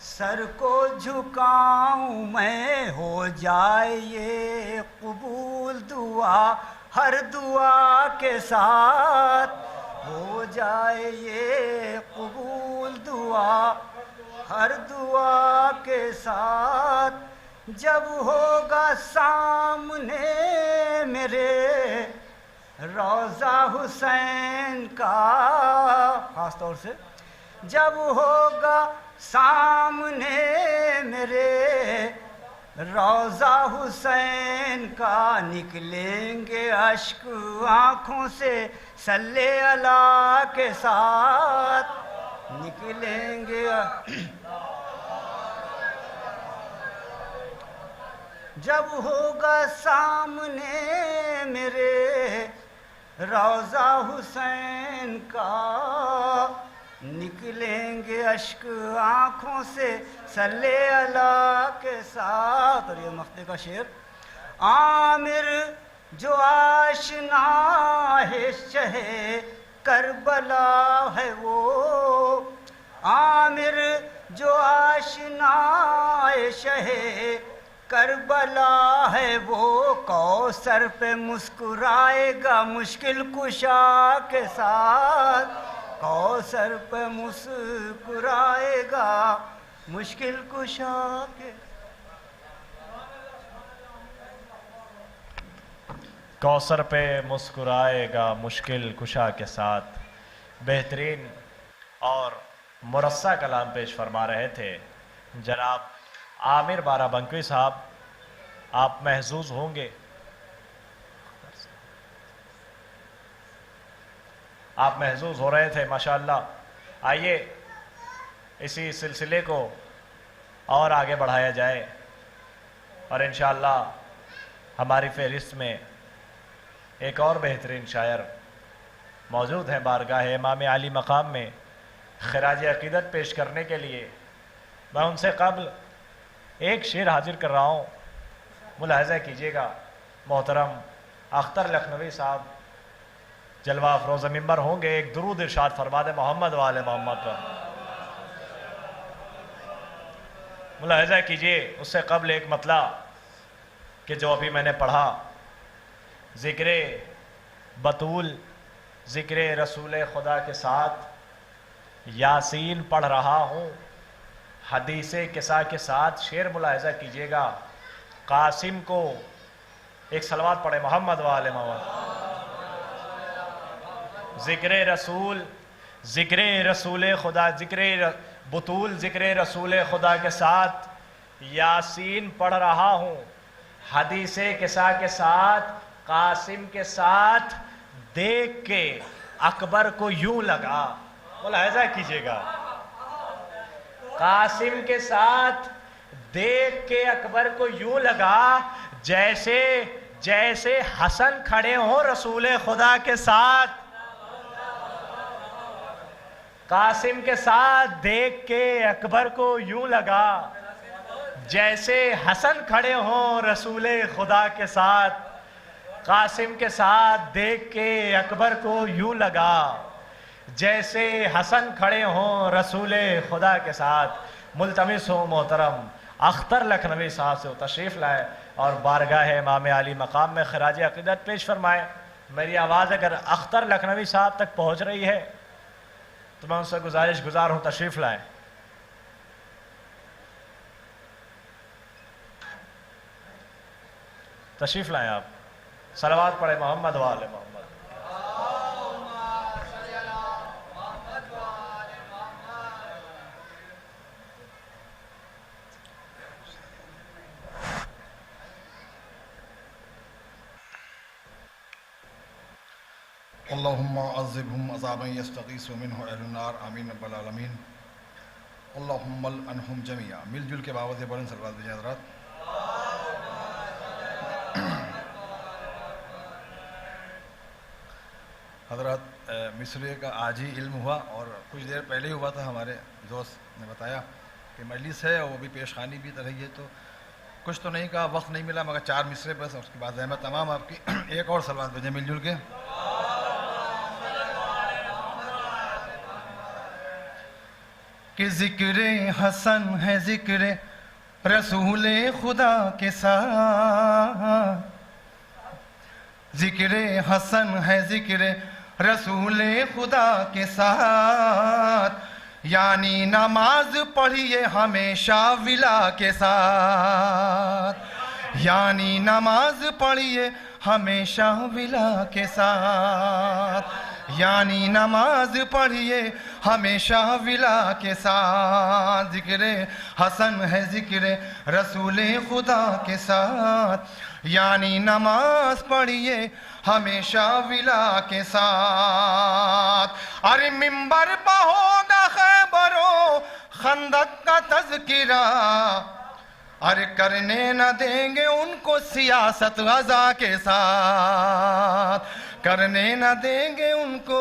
سر کو جھکاؤں میں، ہو جائے یہ قبول دعا ہر دعا کے ساتھ، ہو جائے یہ قبول دعا ہر دعا کے ساتھ، جب ہوگا سامنے میرے روضہ حسین کا، خاص طور سے جب ہوگا سامنے میرے روضہ حسین کا، نکلیں گے اشک آنکھوں سے صلی اللہ کے ساتھ، نکلیں گے جب ہوگا سامنے میرے روضہ حسین کا، نکلیں گے اشک آنکھوں سے صلی اللہ کے ساتھ. اور یہ مقطع کا شعر. عامر جو آشنا ہے شہ کربلا ہے وہ، عامر جو آشنا ہے شہ کربلا ہے وہ، کوثر پہ مسکرائے گا مشکل کشا کے ساتھ، کوثر پہ مسکرائے گا مشکل کشا کے. کوثر پہ مسکرائے گا مشکل کشا کے ساتھ. بہترین اور مرصع کلام پیش فرما رہے تھے جناب عامر بارہ بنکوی صاحب. آپ محظوظ ہوں گے، آپ محظوظ ہو رہے تھے ماشاءاللہ. آئیے اسی سلسلے کو اور آگے بڑھایا جائے اور انشاءاللہ ہماری فہرست میں ایک اور بہترین شاعر موجود ہیں بارگاہ امام عالی مقام میں خراج عقیدت پیش کرنے کے لیے. میں ان سے قبل ایک شعر حاضر کر رہا ہوں، ملاحظہ کیجیے گا. محترم اختر لکھنوی صاحب جلوہ افروز ممبر ہوں گے، ایک درود ارشاد فرما دیں محمد و آل محمد پر. ملاحظہ کیجیے اس سے قبل ایک مطلع کہ جو ابھی میں نے پڑھا، ذکر بطول ذکر رسول خدا کے ساتھ یاسین پڑھ رہا ہوں حدیث کسا کے ساتھ. شعر ملاحظہ کیجیے گا. قاسم کو ایک صلوات پڑھے محمد و آل محمد. ذکر رسول خدا، ذکر بطول ذکر رسول خدا کے ساتھ یاسین پڑھ رہا ہوں حدیث کسا کے ساتھ. قاسم کے ساتھ دیکھ کے اکبر کو یوں لگا، ملاحظہ کیجئے گا، قاسم کے ساتھ دیکھ کے اکبر کو یوں لگا جیسے حسن کھڑے ہوں رسول خدا کے ساتھ. قاسم کے ساتھ دیکھ کے اکبر کو یوں لگا جیسے حسن کھڑے ہوں رسول خدا کے ساتھ. قاسم کے ساتھ دیکھ کے اکبر کو یوں لگا جیسے حسن کھڑے ہوں رسول خدا کے ساتھ. ملتمس ہوں محترم اختر لکھنوی صاحب سے تشریف لائے اور بارگاہ امام عالی مقام میں خراج عقیدت پیش فرمائے. میری آواز اگر اختر لکھنوی صاحب تک پہنچ رہی ہے تو میں ان سے گزار ہوں تشریف لائیں. تشریف لائیں آپ. صلوات پڑھے محمد و آل محمد. اللہم عذبہم عذابا یستغیث منہ اہل النار آمین رب العالمین. اللہم العنہم جمیعا. مل جل کے باوت بلند صلوات بجائے حضرات. حضرات مصرے کا آج ہی علم ہوا اور کچھ دیر پہلے ہی ہوا تھا. ہمارے دوست نے بتایا کہ مجلس ہے اور وہ بھی پیشخانی بھی رہی ہے، تو کچھ تو نہیں کہا، وقت نہیں ملا، مگر 4 مصرے بس. اس کے بعد زحمت تمام آپ کی. ایک اور صلوات بجائے مل جل کے. کہ ذکر حسن ہے ذکر رسول خدا کے ساتھ، ذکر حسن ہے ذکر رسول خدا کے ساتھ، یعنی نماز پڑھیے ہمیشہ ولا کے ساتھ، یعنی نماز پڑھیے ہمیشہ ولا کے ساتھ، یعنی نماز پڑھیے ہمیشہ ولا کے ساتھ. ذکر حسن ہے ذکر رسول خدا کے ساتھ، یعنی نماز پڑھیے ہمیشہ ولا کے ساتھ. ارے ممبر پہ ہوگا خیبر و خندق کا تذکرہ، ارے کرنے نہ دیں گے ان کو سیاست غزہ کے ساتھ، کرنے نہ دیں گے ان کو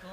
2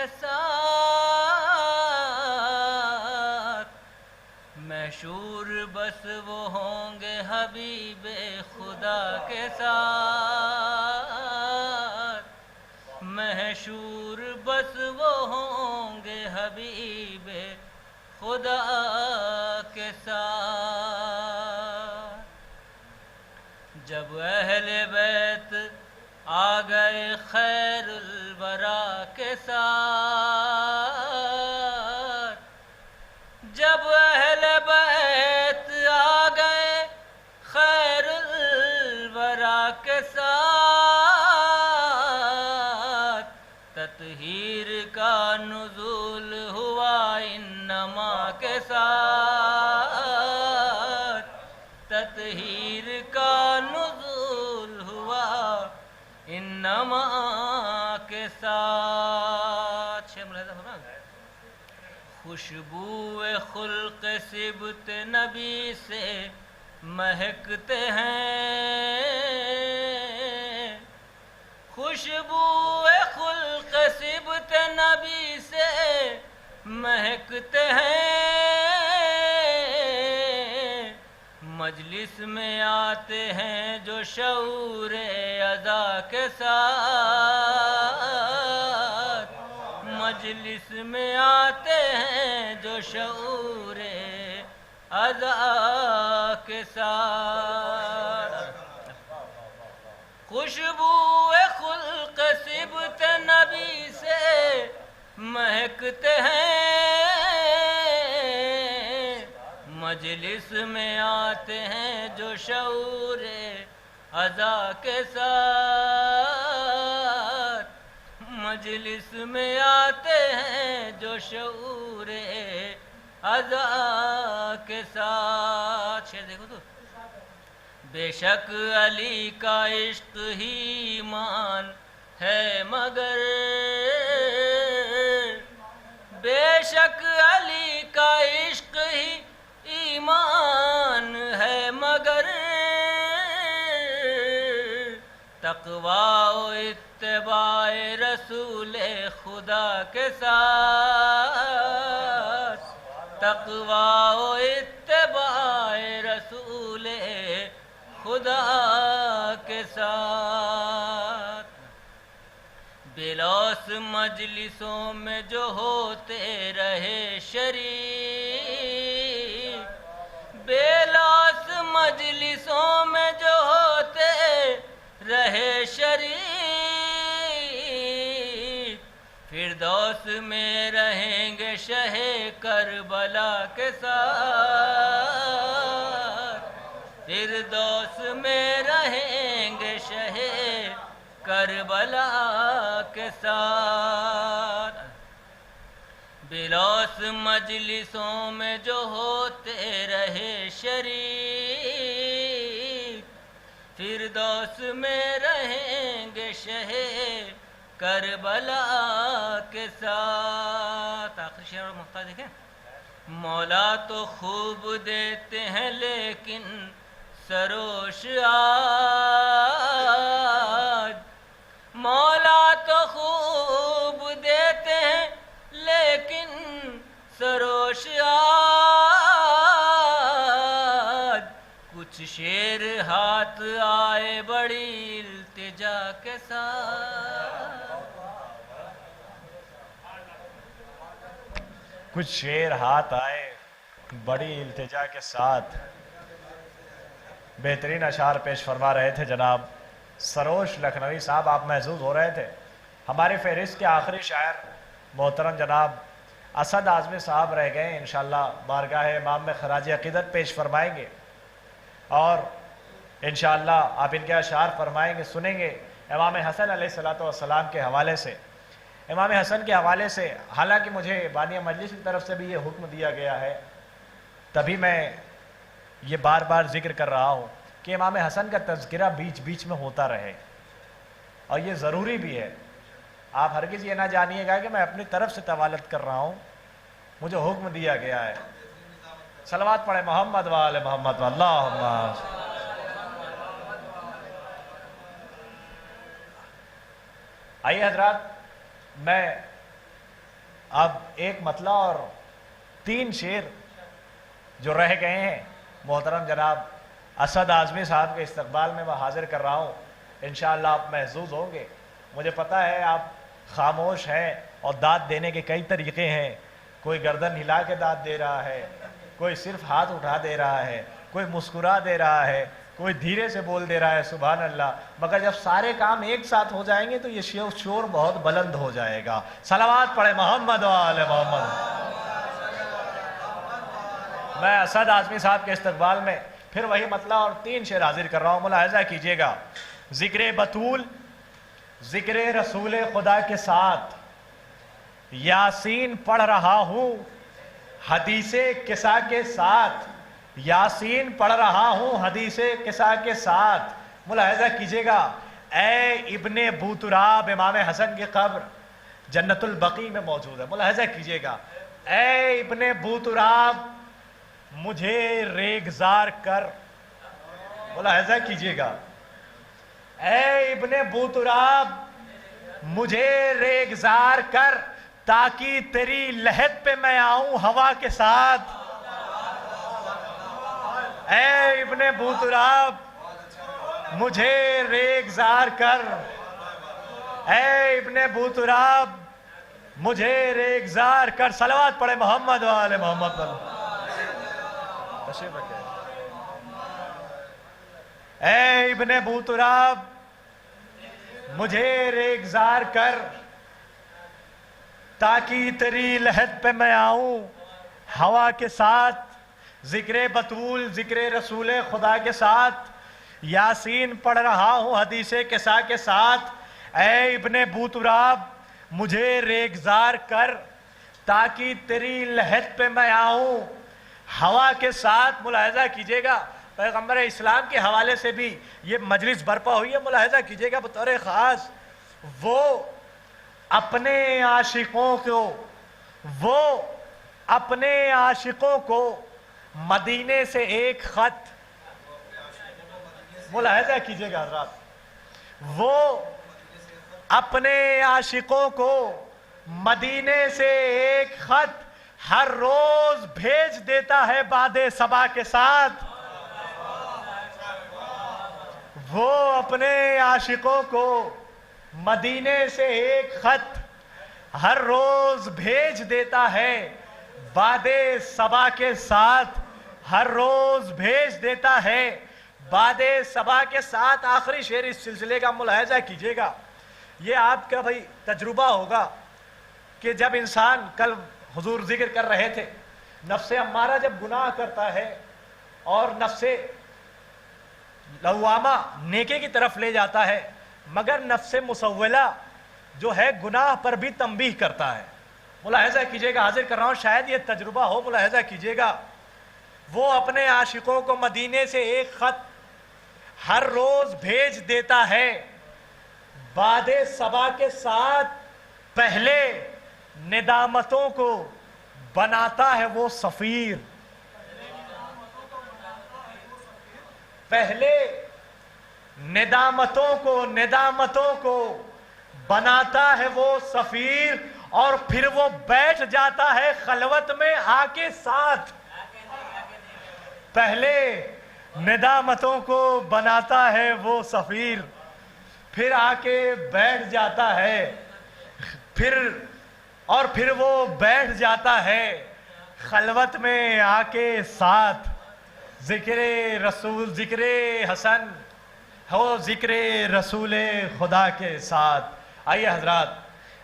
کے ساتھ محشور بس وہ ہوں گے حبیب خدا کے ساتھ محشور بس وہ ہوں گے حبیب خدا کے ساتھ جب اہل بیت آ گئے خیر الورا کے ساتھ جب اہل بیت آ گئے خیر الورا کے ساتھ تطہیر کا نزول ہوا انما کے ساتھ تطہیر کا نزول ہوا انما کے ساتھ خوشبو خلق سبت نبی سے مہکتے ہیں خوشبو خلق سبت نبی سے مہکتے ہیں مجلس میں آتے ہیں جو شعور ادا کے ساتھ مجلس میں آتے ہیں جو شعور ادا کے ساتھ خوشبو خلق سبت نبی سے مہکتے ہیں مجلس میں آتے ہیں جو شعور ادا کے ساتھ مجلس میں آتے ہیں جو شعور ادا کے ساتھ شعر دیکھو تو بے شک علی کا عشق ہی ایمان ہے مگر بے شک علی کا عشق ہی ایمان ہے مگر تقویٰ و اتباع رسول خدا کے ساتھ تقویٰ و اتباع رسول خدا کے ساتھ بلاس مجلسوں میں جو ہوتے رہے شریک بلاس مجلسوں میں جو ہوتے رہے شریک فردوس میں رہیں گے شہ کربلا کے ساتھ فردوس میں رہیں گے شہ کربلا کے ساتھ بلاس مجلسوں میں جو ہوتے رہے شریک فردوس میں رہیں گے شہ کربلا کے ساتھ آخری شعر اور مختار دیکھیں مولا تو خوب دیتے ہیں لیکن سروش آج مولا تو خوب دیتے ہیں لیکن سروش آج کچھ شیر ہاتھ آئے بڑی التجا کے ساتھ کچھ شعر ہاتھ آئے بڑی التجا کے ساتھ بہترین اشعار پیش فرما رہے تھے جناب سروش لکھنوی صاحب آپ محظوظ ہو رہے تھے ہماری فہرست کے آخری شاعر محترم جناب اسد اعظمی صاحب رہ گئے انشاءاللہ بارگاہ امام میں خراج عقیدت پیش فرمائیں گے اور انشاءاللہ آپ ان کے اشعار فرمائیں گے سنیں گے امام حسن علیہ السلام کے حوالے سے امام حسن کے حوالے سے حالانکہ مجھے بانی مجلس کی طرف سے بھی یہ حکم دیا گیا ہے تبھی میں یہ بار بار ذکر کر رہا ہوں کہ امام حسن کا تذکرہ بیچ بیچ میں ہوتا رہے اور یہ ضروری بھی ہے آپ ہرگز یہ نہ جانیے گا کہ میں اپنی طرف سے طوالت کر رہا ہوں مجھے حکم دیا گیا ہے صلوات پڑھیں محمد و آل محمد اللہم آئیے حضرات میں اب ایک مطلع اور 3 شعر جو رہ گئے ہیں، محترم جناب اسد اعظمی صاحب کے استقبال میں حاضر کر رہا ہوں. انشاءاللہ آپ محظوظ ہوں گے. مجھے پتہ ہے آپ خاموش ہیں اور داد دینے کے کئی طریقے ہیں. کوئی گردن ہلا کے داد دے رہا ہے، کوئی صرف ہاتھ اٹھا دے رہا ہے، کوئی مسکرا دے رہا ہے، کوئی دھیرے سے بول دے رہا ہے سبحان اللہ. مگر جب سارے کام ایک ساتھ ہو جائیں گے تو یہ شور بہت بلند ہو جائے گا. صلوات پڑھے محمد و آل محمد. میں اسد اعظمی صاحب کے استقبال میں پھر وہی مطلع اور 3 شعر حاضر کر رہا ہوں. ملاحظہ کیجئے گا. ذکر بطول ذکر رسول خدا کے ساتھ یاسین پڑھ رہا ہوں حدیث قصہ کے ساتھ. یاسین پڑھ رہا ہوں حدیث قصہ کے ساتھ. ملاحظہ کیجئے گا. اے ابن بوتراب، امام حسن کی قبر جنت البقیع میں موجود ہے. ملاحظہ کیجئے گا. اے ابن بوتراب مجھے ریگزار کر. ملاحظہ کیجئے گا. اے ابن بوتراب مجھے ریگزار کر تاکہ تیری لحد پہ میں آؤں ہوا کے ساتھ. اے ابن بوتراب مجھے ریگزار کر. اے ابن بوتراب مجھے ریگزار کر. صلوات پڑھے محمد و آل محمد پر. اے ابن بوتراب مجھے ریگزار کر تاکہ تیری لحد پہ میں آؤں ہوا کے ساتھ. ذکر بطول ذکر رسول خدا کے ساتھ یاسین پڑھ رہا ہوں حدیث قصہ کے ساتھ. اے ابن بوتراب مجھے ریگزار کر تاکہ تیری لحد پہ میں آؤں ہوا کے ساتھ. ملاحظہ کیجئے گا پیغمبر اسلام کے حوالے سے بھی یہ مجلس برپا ہوئی ہے. ملاحظہ کیجئے گا بطور خاص وہ اپنے عاشقوں کو مدینے سے ایک خط. ملاحظہ کیجئے گا حضرات. وہ اپنے عاشقوں کو مدینے سے ایک خط ہر روز بھیج دیتا ہے باد صبا کے ساتھ. وہ اپنے عاشقوں کو مدینے سے ایک خط ہر روز بھیج دیتا ہے باد صبا کے ساتھ. ہر روز بھیج دیتا ہے باد صبا کے ساتھ. آخری شعر اس سلسلے کا ملاحظہ کیجئے گا. یہ آپ کا بھائی تجربہ ہوگا کہ جب انسان، کل حضور ذکر کر رہے تھے، نفس امارہ جب گناہ کرتا ہے اور نفس لوامہ نیکی کی طرف لے جاتا ہے، مگر نفس مسولہ جو ہے گناہ پر بھی تنبیہ کرتا ہے. ملاحظہ کیجئے گا. حاضر کر رہا ہوں شاید یہ تجربہ ہو. ملاحظہ کیجئے گا. وہ اپنے عاشقوں کو مدینے سے ایک خط ہر روز بھیج دیتا ہے باد صبا کے ساتھ. پہلے ندامتوں کو بناتا ہے وہ سفیر. پہلے ندامتوں کو بناتا ہے وہ سفیر اور پھر وہ بیٹھ جاتا ہے خلوت میں آ کے ساتھ. پہلے ندامتوں کو بناتا ہے وہ سفیر، پھر آ کے بیٹھ جاتا ہے، پھر وہ بیٹھ جاتا ہے خلوت میں آ کے ساتھ. ذکر رسول، ذکر حسن ہو ذکر رسول خدا کے ساتھ. آئیے حضرات،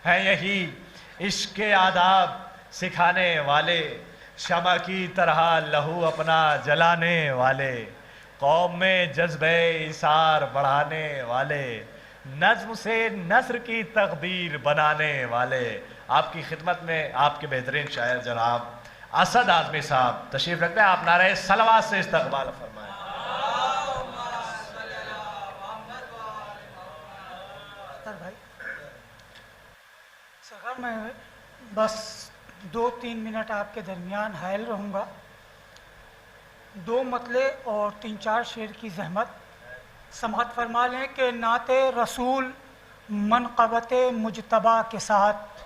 ہیں یہی عشق آداب سکھانے والے، شمع کی طرح لہو اپنا جلانے والے، قوم میں جذبہ ایثار بڑھانے والے، نظم سے نثر کی تقدیر بنانے والے. آپ کی خدمت میں آپ کے بہترین شاعر جناب اسد اعظمی صاحب تشریف رکھتے ہیں. آپ نعرہ صلوات سے استقبال فرمائیں. سرکار میں بس 2-3 منٹ آپ کے درمیان حائل رہوں گا. 2 مطلع اور 3-4 شعر کی زحمت سماعت فرما لیں کہ نعت رسول منقبت مجتبیٰ کے ساتھ،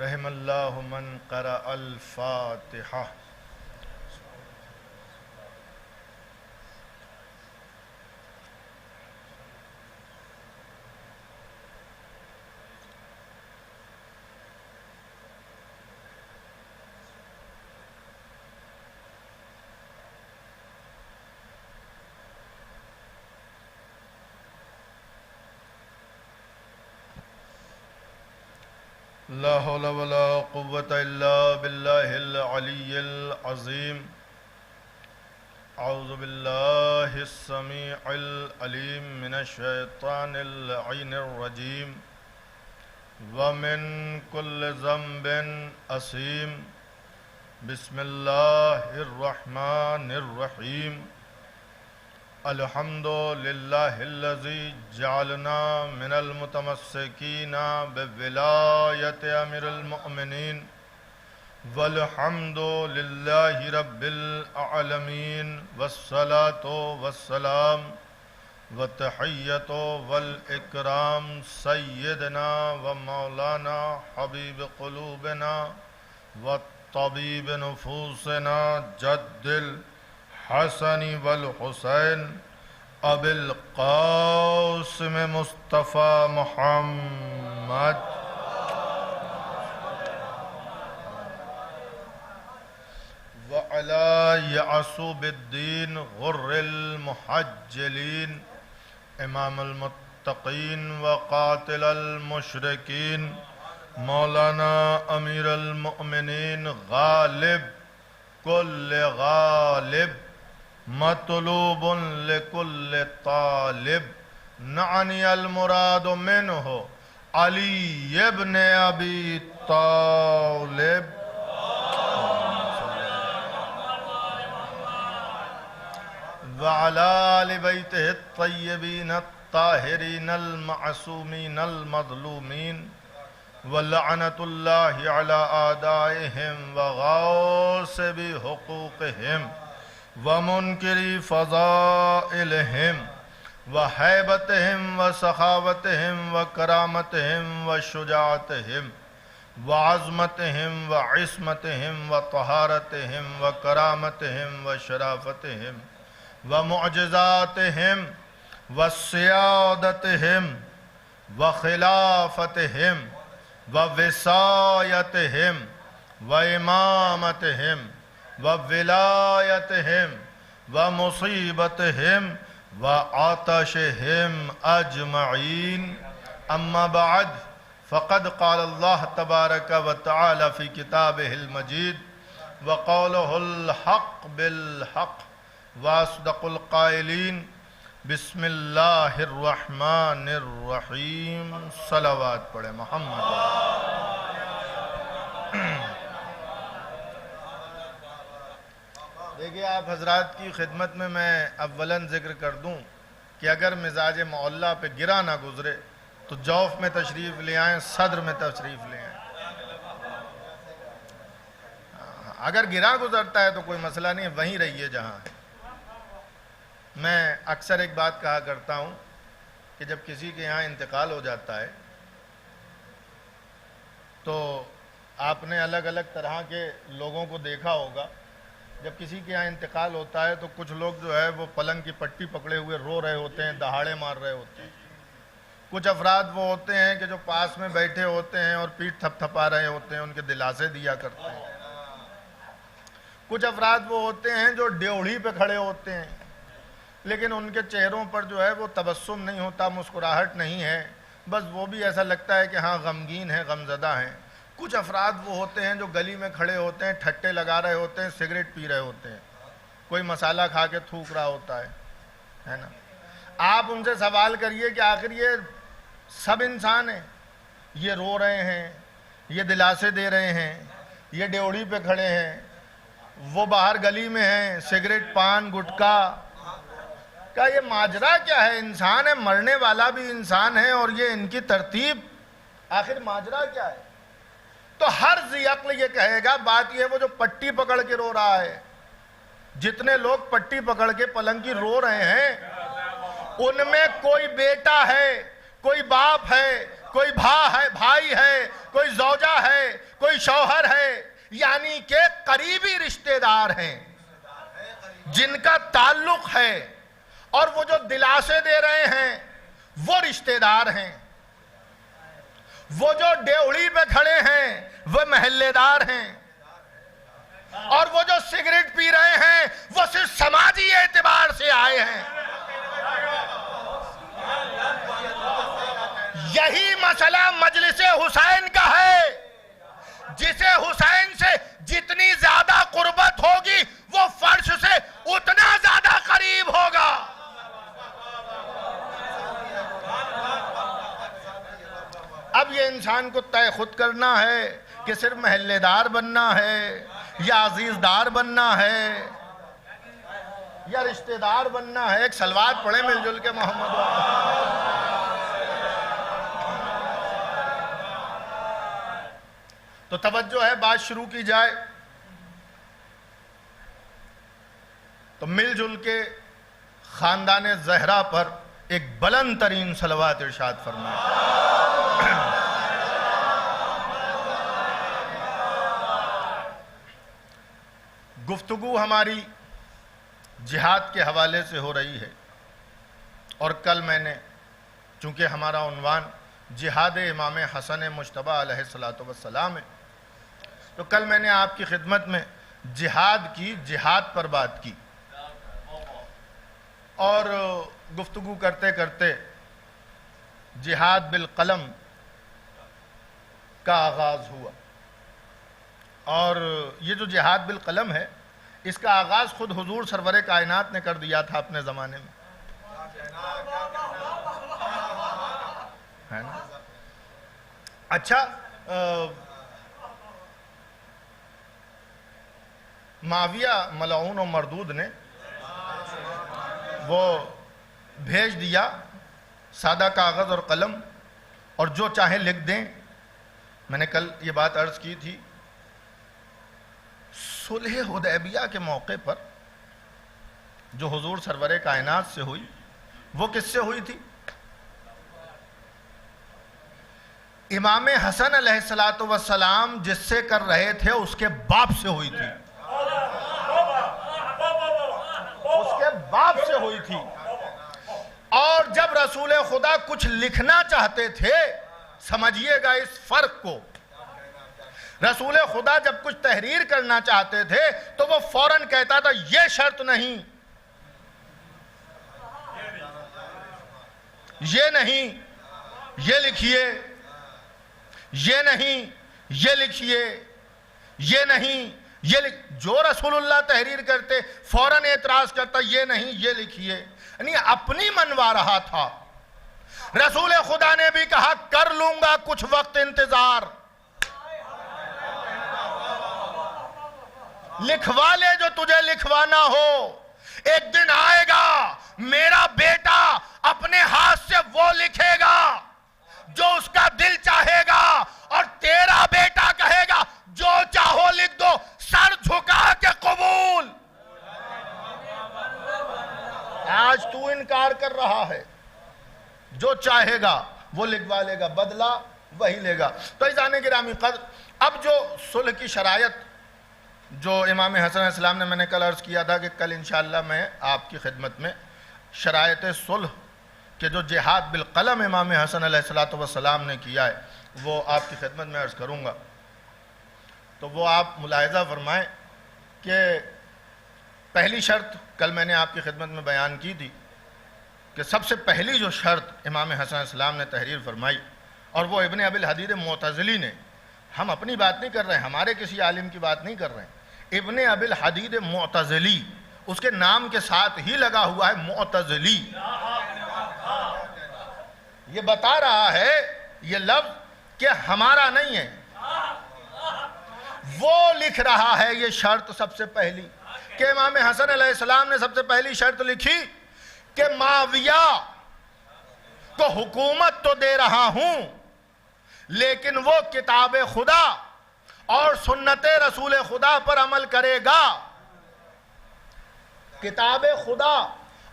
رحم اللہ من قرأ الفاتحہ. لا حول ولا قوة إلا بالله العلي العظيم. أعوذ بالله السميع العليم من الشيطان اللعين الرجيم ومن كل ذنب أثيم. بسم الله الرحمن الرحيم. الحمد لله الذي جعلنا من المتمسكين بولاية أمير المؤمنين. والحمد لله رب العالمين. والصلاة والسلام والتحية والإكرام سيدنا ومولانا حبيب قلوبنا وطبيب نفوسنا جد الحسن والحسين أبي القاسم مصطفى محمد وعلى يعصوب الدين غر المحجلين إمام المتقين وقاتل المشركين مولانا أمير المؤمنين غالب كل غالب مطلوب لكل طالب. نعني المراد منه علي بن أبي طالب. وعلى آل بيته الطيبين الطاهرين المعصومين المظلومين. ولعنة الله على أعدائهم وغاصب حقوقهم ومنكر فضائلهم وهيبتهم وسخاوتهم وكرامتهم وشجاعتهم وعظمتهم وعصمتهم وطهارتهم وكرامتهم وشرافتهم ومعجزاتهم وسيادتهم وخلافتهم ووصايتهم وإمامتهم وولایتہم ومصیبتہم وعطشہم اجمعین. اما بعد فقد قال اللہ تبارک وتعالی فی کتابہ المجید وقولہ الحق بالحق واصدق القائلین. بسم اللہ الرحمن الرحیم. صلوات پڑھیں محمد. دیکھیے آپ حضرات کی خدمت میں اولاً ذکر کر دوں کہ اگر مزاج معلّہ پہ گرا نہ گزرے تو جوف میں تشریف لے آئیں، صدر میں تشریف لے آئیں. اگر گرا گزرتا ہے تو کوئی مسئلہ نہیں ہے، وہیں رہیے جہاں ہے. میں اکثر ایک بات کہا کرتا ہوں کہ جب کسی کے یہاں انتقال ہو جاتا ہے تو آپ نے الگ الگ طرح کے لوگوں کو دیکھا ہوگا. جب کسی کے یہاں انتقال ہوتا ہے تو کچھ لوگ جو ہے وہ پلنگ کی پٹی پکڑے ہوئے رو رہے ہوتے ہیں، دہاڑے مار رہے ہوتے ہیں. کچھ افراد وہ ہوتے ہیں کہ جو پاس میں بیٹھے ہوتے ہیں اور پیٹھ تھپ تھپا رہے ہوتے ہیں، ان کے دلاسے دیا کرتے ہیں. کچھ افراد وہ ہوتے ہیں جو ڈیوڑھی پہ کھڑے ہوتے ہیں لیکن ان کے چہروں پر جو ہے وہ تبسم نہیں ہوتا، مسکراہٹ نہیں ہے، بس وہ بھی ایسا لگتا ہے کہ ہاں غمگین ہیں، غمزدہ ہیں. کچھ افراد وہ ہوتے ہیں جو گلی میں کھڑے ہوتے ہیں، ٹھٹے لگا رہے ہوتے ہیں، سگریٹ پی رہے ہوتے ہیں، کوئی مسالہ کھا کے تھوک رہا ہوتا ہے نا. آپ ان سے سوال کریے کہ آخر یہ سب انسان ہیں، یہ رو رہے ہیں، یہ دلاسے دے رہے ہیں، یہ ڈیوڑی پہ کھڑے ہیں، وہ باہر گلی میں ہیں، سگریٹ پان گٹکا، کیا یہ ماجرا کیا ہے؟ انسان ہے، مرنے والا بھی انسان ہے، اور یہ ان کی ترتیب، آخر ماجرا کیا ہے؟ تو ہر ذی عقل یہ کہے گا بات یہ ہے وہ جو پٹی پکڑ کے رو رہا ہے، جتنے لوگ پٹی پکڑ کے پلنگ کی رو رہے ہیں ان میں کوئی بیٹا ہے، کوئی باپ ہے، کوئی بھائی ہے، کوئی زوجہ ہے، کوئی شوہر ہے، یعنی کہ قریبی رشتہ دار ہیں جن کا تعلق ہے، اور وہ جو دلاسے دے رہے ہیں وہ رشتہ دار ہیں، وہ جو ڈیوڑی پہ کھڑے ہیں وہ محلے دار ہیں، اور وہ جو سگریٹ پی رہے ہیں وہ صرف سماجی اعتبار سے آئے ہیں۔ یہی مسئلہ مجلس حسین کا ہے، جسے حسین سے جتنی زیادہ قربت ہوگی وہ فرش سے اتنا زیادہ قریب ہوگا۔ اب یہ انسان کو طے خود کرنا ہے کہ صرف محلے دار بننا ہے، یا عزیز دار بننا ہے، یا رشتہ دار بننا ہے۔ ایک صلوات پڑھیں مل جل کے محمد تو توجہ ہے، بات شروع کی جائے تو مل جل کے خاندان زہرا پر ایک بلند ترین صلوات ارشاد فرمائے۔ گفتگو ہماری جہاد کے حوالے سے ہو رہی ہے، اور کل میں نے، چونکہ ہمارا عنوان جہاد امام حسن مجتبیٰ علیہ السلام ہے، تو کل میں نے آپ کی خدمت میں جہاد پر بات کی، اور گفتگو کرتے کرتے جہاد بالقلم کا آغاز ہوا، اور یہ جو جہاد بالقلم ہے اس کا آغاز خود حضور سرور کائنات نے کر دیا تھا اپنے زمانے میں، ہے نا؟ اچھا، معاویہ ملعون و مردود نے وہ بھیج دیا سادہ کاغذ اور قلم، اور جو چاہے لکھ دیں۔ میں نے کل یہ بات عرض کی تھی، صلح حدیبیہ کے موقع پر جو حضور سرور کائنات سے ہوئی وہ کس سے ہوئی تھی؟ امام حسن علیہ السلام جس سے کر رہے تھے اس کے باپ سے ہوئی تھی، اس کے باپ سے ہوئی تھی۔ اور جب رسول خدا کچھ لکھنا چاہتے تھے، سمجھیے گا اس فرق کو، رسول خدا جب کچھ تحریر کرنا چاہتے تھے تو وہ فوراً کہتا تھا یہ شرط نہیں، یہ نہیں، یہ لکھیے، یہ نہیں، یہ لکھیے، یہ نہیں، یہ جو رسول اللہ تحریر کرتے فوراً اعتراض کرتا یہ نہیں، یہ لکھیے، یعنی اپنی منوا رہا تھا۔ رسول خدا نے بھی کہا کر لوں گا کچھ وقت انتظار، لکھوا لے جو تجھے لکھوانا ہو، ایک دن آئے گا میرا بیٹا اپنے ہاتھ سے وہ لکھے گا جو اس کا دل چاہے گا، اور تیرا بیٹا کہے گا جو چاہو لکھ دو، سر جھکا کے قبول۔ آج تو انکار کر رہا ہے، جو چاہے گا وہ لکھوا لے گا، بدلہ وہی لے گا۔ تو عزیزان گرامی قدر، اب جو صلح کی شرائط جو امام حسن علیہ السلام نے، میں نے کل عرض کیا تھا کہ کل انشاءاللہ میں آپ کی خدمت میں شرائط صلح کہ جو جہاد بالقلم امام حسن علیہ السلام نے کیا ہے وہ آپ کی خدمت میں عرض کروں گا۔ تو وہ آپ ملاحظہ فرمائیں کہ پہلی شرط کل میں نے آپ کی خدمت میں بیان کی تھی کہ سب سے پہلی جو شرط امام حسن علیہ السلام نے تحریر فرمائی، اور وہ ابن ابی الحدید معتزلی نے، ہم اپنی بات نہیں کر رہے ہیں، ہمارے کسی عالم کی بات نہیں کر رہے ہیں، ابن ابی الحدید معتزلی، اس کے نام کے ساتھ ہی لگا ہوا ہے معتزلی، یہ بتا رہا ہے یہ لفظ کہ ہمارا نہیں ہے، وہ لکھ رہا ہے یہ شرط سب سے پہلی کہ امام حسن علیہ السلام نے سب سے پہلی شرط لکھی کہ معاویہ کو حکومت تو دے رہا ہوں لیکن وہ کتاب خدا اور سنت رسول خدا پر عمل کرے گا، کتاب خدا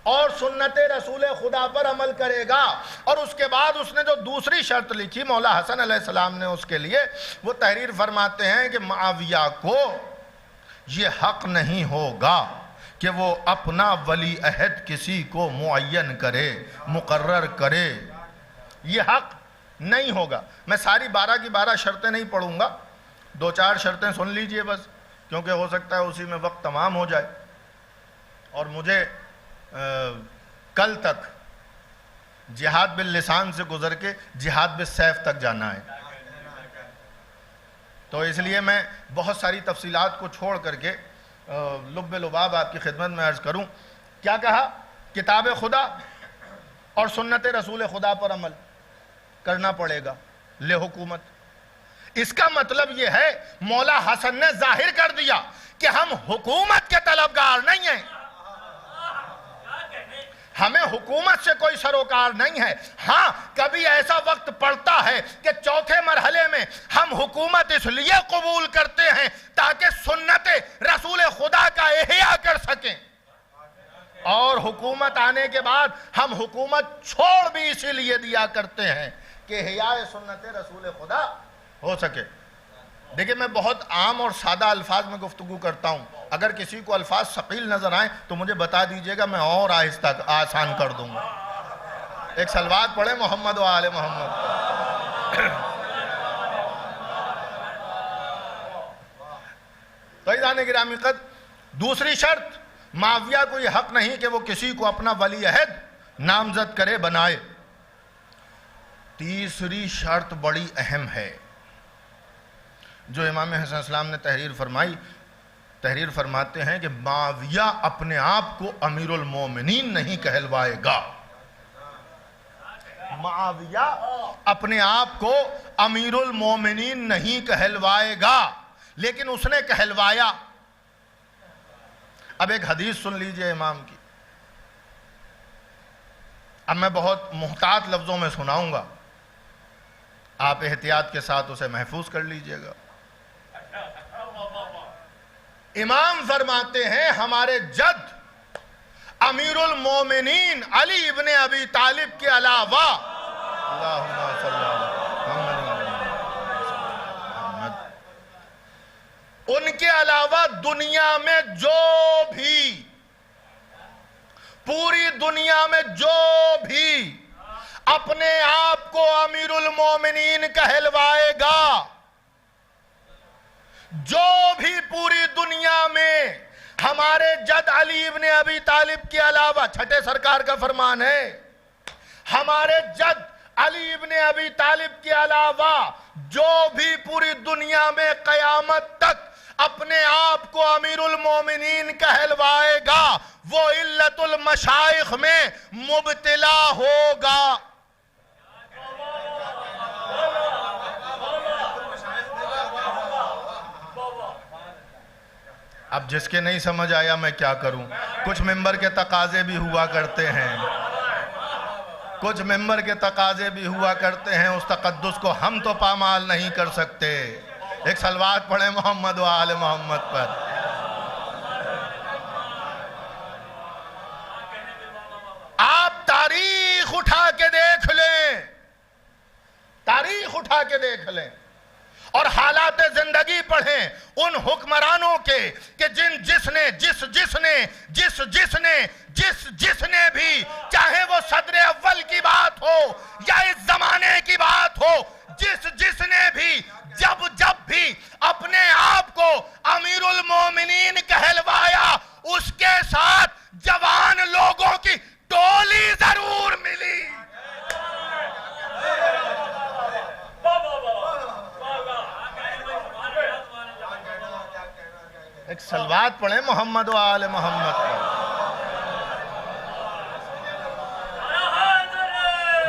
اور سنت رسول خدا پر عمل کرے گا. اور اس کے بعد اس نے جو دوسری شرط لکھی مولا حسن علیہ السلام نے اس کے لیے، وہ تحریر فرماتے ہیں کہ معاویہ کو یہ حق نہیں ہوگا کہ وہ اپنا ولی عہد کسی کو معین کرے، مقرر کرے. یہ حق نہیں ہوگا. میں ساری 12 کی 12 شرطیں نہیں پڑھوں گا، 2-4 شرطیں سن لیجئے بس، کیونکہ ہو سکتا ہے اسی میں وقت تمام ہو جائے اور مجھے کل تک جہاد باللسان سے گزر کے جہاد بالسیف تک جانا ہے. تو اس لیے میں بہت ساری تفصیلات کو چھوڑ کر کے لب لباب آپ کی خدمت میں عرض کروں. کیا کہا؟ کتاب خدا اور سنت رسول خدا پر عمل کرنا پڑے گا لے حکومت. اس کا مطلب یہ ہے مولا حسن نے ظاہر کر دیا کہ ہم حکومت کے طلبگار نہیں ہیں، ہمیں حکومت سے کوئی سروکار نہیں ہے. ہاں کبھی ایسا وقت پڑتا ہے کہ چوتھے مرحلے میں ہم حکومت اس لیے قبول کرتے ہیں تاکہ سنت رسول خدا کا احیاء کر سکیں، اور حکومت آنے کے بعد ہم حکومت چھوڑ بھی اسی لیے دیا کرتے ہیں کہ احیاء سنت رسول خدا ہو سکے. دیکھیں میں بہت عام اور سادہ الفاظ میں گفتگو کرتا ہوں، اگر کسی کو الفاظ ثقیل نظر آئیں تو مجھے بتا دیجئے گا، میں اور آہستہ آسان کر دوں گا. ایک صلوات پڑھیں محمد و آل محمد. تو عزیزان گرامی قدر، دوسری شرط، معاویہ کو یہ حق نہیں کہ وہ کسی کو اپنا ولی عہد نامزد کرے، بنائے. تیسری شرط بڑی اہم ہے جو امام حسن السلام نے تحریر فرمائی. تحریر فرماتے ہیں کہ معاویہ اپنے آپ کو امیر المومنین نہیں کہلوائے گا. معاویہ اپنے آپ کو امیر المومنین نہیں کہلوائے گا، لیکن اس نے کہلوایا. اب ایک حدیث سن لیجئے امام کی. اب میں بہت محتاط لفظوں میں سناؤں گا، آپ احتیاط کے ساتھ اسے محفوظ کر لیجئے گا. امام فرماتے ہیں ہمارے جد امیر المومنین علی ابن ابی طالب کے علاوہ، اللہم صلی اللہ محمد، ان کے علاوہ دنیا میں جو بھی، پوری دنیا میں جو بھی اپنے آپ کو امیر المومنین کہلوائے گا، جو بھی پوری دنیا میں ہمارے جد علی ابن ابی طالب کے علاوہ، چھٹے سرکار کا فرمان ہے، ہمارے جد علی ابن ابی طالب کے علاوہ جو بھی پوری دنیا میں قیامت تک اپنے آپ کو امیر المومنین کہلوائے گا، وہ علت المشائخ میں مبتلا ہوگا. اب جس کے نہیں سمجھ آیا میں کیا کروں. کچھ ممبر کے تقاضے بھی ہوا کرتے ہیں، کچھ ممبر کے تقاضے بھی ہوا کرتے ہیں، اس تقدس کو ہم تو پامال نہیں کر سکتے. ایک صلوات پڑھیں محمد و آل محمد پر. آپ تاریخ اٹھا کے دیکھ لیں، تاریخ اٹھا کے دیکھ لیں اور حالات زندگی پڑھیں ان حکمرانوں کے کہ جس نے بھی، چاہے وہ صدر اول کی بات ہو یا اس زمانے کی بات ہو، جس نے بھی جب بھی اپنے آپ کو امیر المومنین کہلوایا، اس کے ساتھ جوان لوگوں کی ٹولی ضرور ملی. ایک صلوات پڑھیں محمد و آل محمد پر.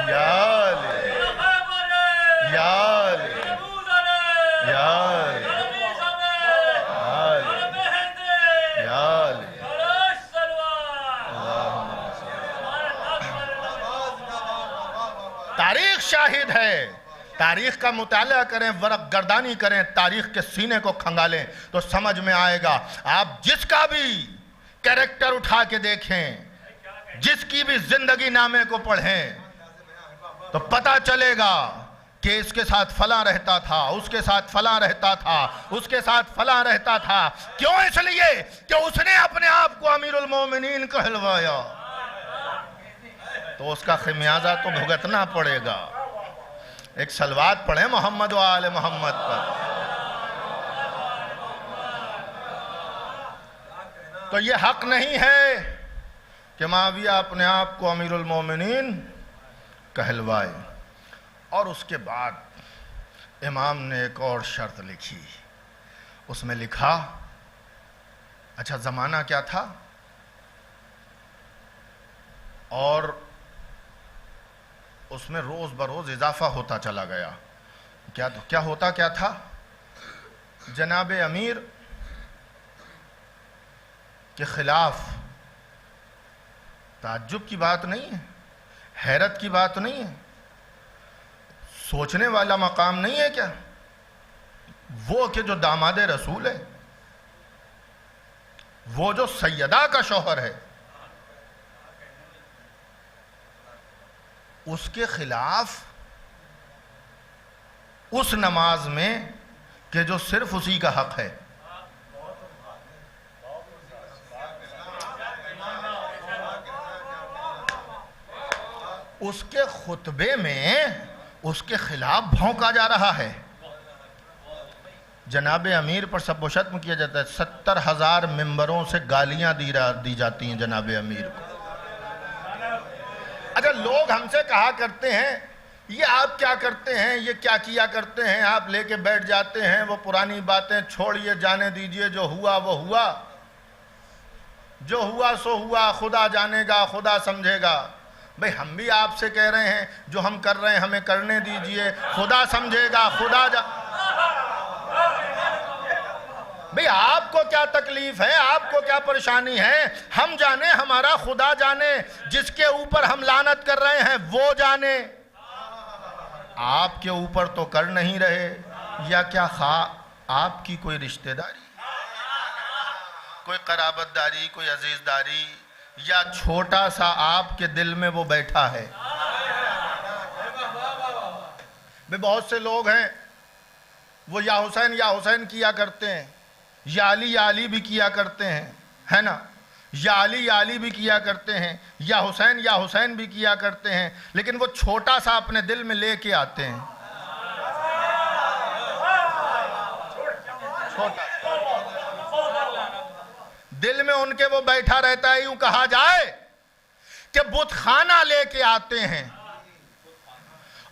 یا علی یا علی یا علی یا علی. تاریخ شاہد ہے. تاریخ کا مطالعہ کریں، ورق گردانی کریں، تاریخ کے سینے کو کھنگالیں تو سمجھ میں آئے گا. آپ جس کا بھی کریکٹر اٹھا کے دیکھیں، جس کی بھی زندگی نامے کو پڑھیں تو پتہ چلے گا کہ اس کے ساتھ فلاں رہتا تھا، اس کے ساتھ فلاں رہتا تھا، اس کے ساتھ فلاں رہتا تھا۔ کیوں؟ اس لیے کہ اس نے اپنے آپ کو امیر المومنین کہلوایا، تو اس کا خمیازہ تو بھگتنا پڑے گا۔ ایک صلوات پڑھیں محمد و آل محمد پر۔ تو یہ حق نہیں ہے کہ معاویہ اپنے آپ کو امیر المومنین کہلوائے۔ اور اس کے بعد امام نے ایک اور شرط لکھی، اس میں لکھا، اچھا زمانہ کیا تھا اور اس میں روز بروز اضافہ ہوتا چلا گیا۔ کیا ہوتا کیا تھا؟ جناب امیر کے خلاف تعجب کی بات نہیں ہے، حیرت کی بات نہیں ہے، سوچنے والا مقام نہیں ہے کیا؟ وہ کہ جو داماد رسول ہے، وہ جو سیدہ کا شوہر ہے، اس کے خلاف اس نماز میں کہ جو صرف اسی کا حق ہے، اس کے خطبے میں اس کے خلاف بھونکا جا رہا ہے، جناب امیر پر سب و شتم کیا جاتا ہے، 70,000 ممبروں سے گالیاں دی جاتی ہیں جناب امیر کو۔ اچھا لوگ ہم سے کہا کرتے ہیں یہ آپ کیا کرتے ہیں، یہ کیا کیا کرتے ہیں، آپ لے کے بیٹھ جاتے ہیں، وہ پرانی باتیں چھوڑیے، جانے دیجئے، جو ہوا وہ ہوا، جو ہوا سو ہوا، خدا جانے گا، خدا سمجھے گا۔ بھئی ہم بھی آپ سے کہہ رہے ہیں جو ہم کر رہے ہیں ہمیں کرنے دیجئے، خدا سمجھے گا، بھئی آپ کو کیا تکلیف ہے، آپ کو کیا پریشانی ہے، ہم جانے، ہمارا خدا جانے، جس کے اوپر ہم لعنت کر رہے ہیں وہ جانے۔ آپ کے اوپر تو کر نہیں رہے، یا کیا آپ کی کوئی رشتہ داری، کوئی قرابت داری، کوئی عزیز داری، یا چھوٹا سا آپ کے دل میں وہ بیٹھا ہے؟ بہت سے لوگ ہیں وہ یا حسین کیا کرتے ہیں، یا علی بھی کیا کرتے ہیں، ہے نا، یا علی بھی کیا کرتے ہیں، یا حسین بھی کیا کرتے ہیں، لیکن وہ چھوٹا سا اپنے دل میں لے کے آتے ہیں، چھوٹا دل میں ان کے وہ بیٹھا رہتا ہے۔ یوں کہا جائے کہ بت خانہ لے کے آتے ہیں،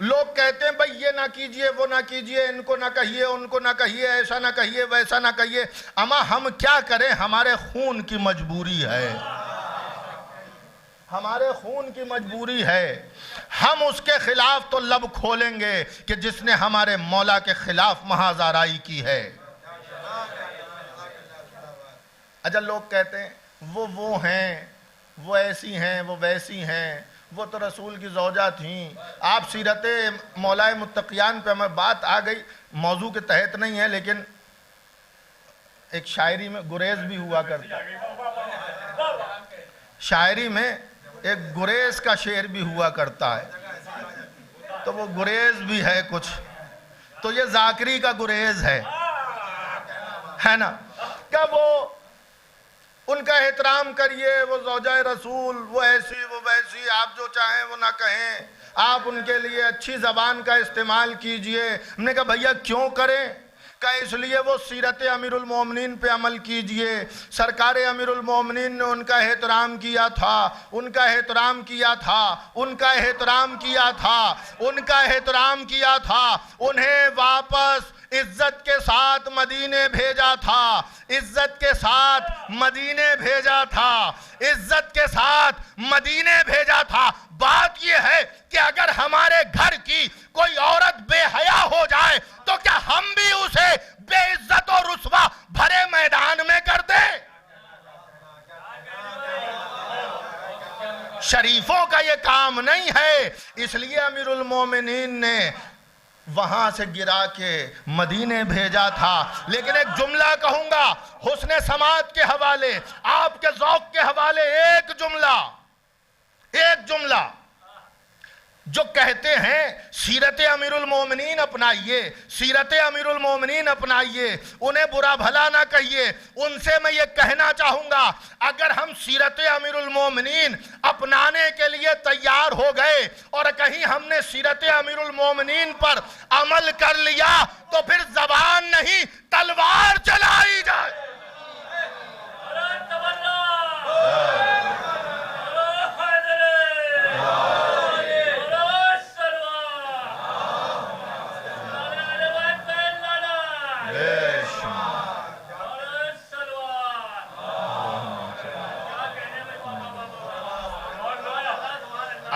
لوگ کہتے ہیں بھئی یہ نہ کیجئے، وہ نہ کیجئے، ان کو نہ کہیے، ان کو نہ کہیے، ایسا نہ کہیے، ویسا نہ کہیے۔ اما ہم کیا کریں، ہمارے خون کی مجبوری ہے، ہمارے خون کی مجبوری ہے۔ ہم اس کے خلاف تو لب کھولیں گے کہ جس نے ہمارے مولا کے خلاف محاذ آرائی کی ہے۔ اچھا لوگ کہتے ہیں وہ ہیں، وہ ایسی ہیں، وہ ویسی ہیں، وہ تو رسول کی زوجہ تھیں۔ آپ سیرت مولا متقیان پہ ہمیں بات آ گئی، موضوع کے تحت نہیں ہے، لیکن ایک شاعری میں گریز بھی ہوا کرتا ہے، شاعری میں ایک گریز کا شعر بھی ہوا کرتا ہے، تو وہ گریز بھی ہے کچھ، تو یہ ذاکری کا گریز ہے نا، کہ وہ ان کا احترام کریے، وہ زوجہ رسول، وہ ایسی وہ ویسی، آپ جو چاہیں وہ نہ کہیں، آپ ان کے لیے اچھی زبان کا استعمال کیجئے۔ ہم نے کہا بھیا کیوں کریں؟ کہ اس لیے وہ سیرت امیر المومنین پہ عمل کیجئے، سرکار امیر المومنین نے ان کا احترام کیا تھا، ان کا احترام کیا تھا، ان کا احترام کیا تھا، ان کا احترام کیا تھا، انہیں واپس عزت کے ساتھ مدینے بھیجا تھا، عزت کے ساتھ مدینے بھیجا تھا، عزت کے ساتھ مدینے بھیجا تھا۔ بات یہ ہے کہ اگر ہمارے گھر کی کوئی عورت بے حیا ہو جائے تو کیا ہم بھی اسے بے عزت اور رسوا بھرے میدان میں کر دیں؟ شریفوں کا یہ کام نہیں ہے، اس لیے امیر المومنین نے وہاں سے گرا کے مدینے بھیجا تھا۔ لیکن ایک جملہ کہوں گا حسن سماعت کے حوالے، آپ کے ذوق کے حوالے، ایک جملہ ایک جملہ جو کہتے ہیں سیرت امیر المومنین اپنائیے، سیرت امیر المومنین اپنائیے، انہیں برا بھلا نہ کہیے، ان سے میں یہ کہنا چاہوں گا اگر ہم سیرت امیر المومنین اپنانے کے لیے تیار ہو گئے اور کہیں ہم نے سیرت امیر المومنین پر عمل کر لیا تو پھر زبان نہیں تلوار چلائی جائے۔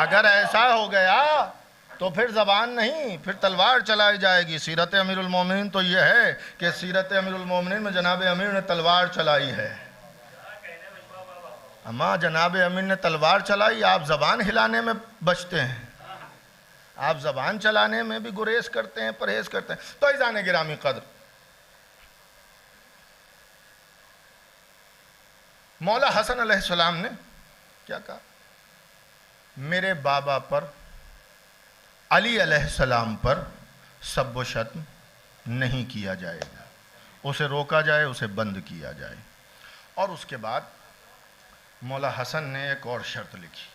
اگر ایسا ہو گیا تو پھر زبان نہیں، پھر تلوار چلائی جائے گی۔ سیرت امیر المومنین تو یہ ہے کہ سیرت امیر المومنین میں جناب امیر نے تلوار چلائی ہے۔ اما جناب امیر نے تلوار چلائی، آپ زبان ہلانے میں بچتے ہیں، آپ زبان چلانے میں بھی گریز کرتے ہیں، پرہیز کرتے ہیں۔ تو عزیزان گرامی قدر، مولا حسن علیہ السلام نے کیا کہا؟ میرے بابا پر، علی علیہ السلام پر سب و شتم نہیں کیا جائے گا، اسے روکا جائے، اسے بند کیا جائے۔ اور اس کے بعد مولا حسن نے ایک اور شرط لکھی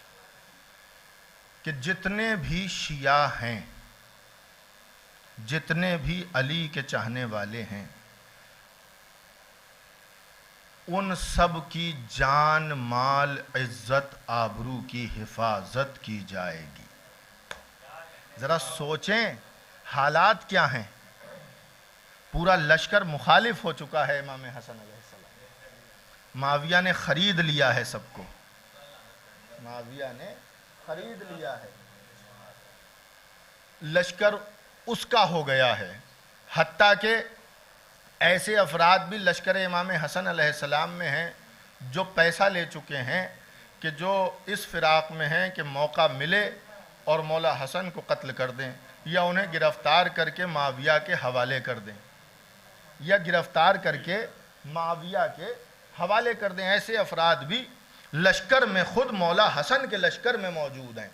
کہ جتنے بھی شیعہ ہیں، جتنے بھی علی کے چاہنے والے ہیں، ان سب کی جان، مال، عزت، آبرو کی حفاظت کی جائے گی۔ ذرا سوچیں حالات کیا ہیں، پورا لشکر مخالف ہو چکا ہے امام حسن علیہ السلام۔ معاویہ نے خرید لیا ہے سب کو، معاویہ نے خرید لیا ہے، لشکر اس کا ہو گیا ہے، حتیٰ کہ ایسے افراد بھی لشکر امام حسن علیہ السلام میں ہیں جو پیسہ لے چکے ہیں کہ جو اس فراق میں ہیں کہ موقع ملے اور مولا حسن کو قتل کر دیں یا انہیں گرفتار کر کے معاویہ کے حوالے کر دیں، یا گرفتار کر کے معاویہ کے حوالے کر دیں۔ ایسے افراد بھی لشکر میں، خود مولا حسن کے لشکر میں موجود ہیں۔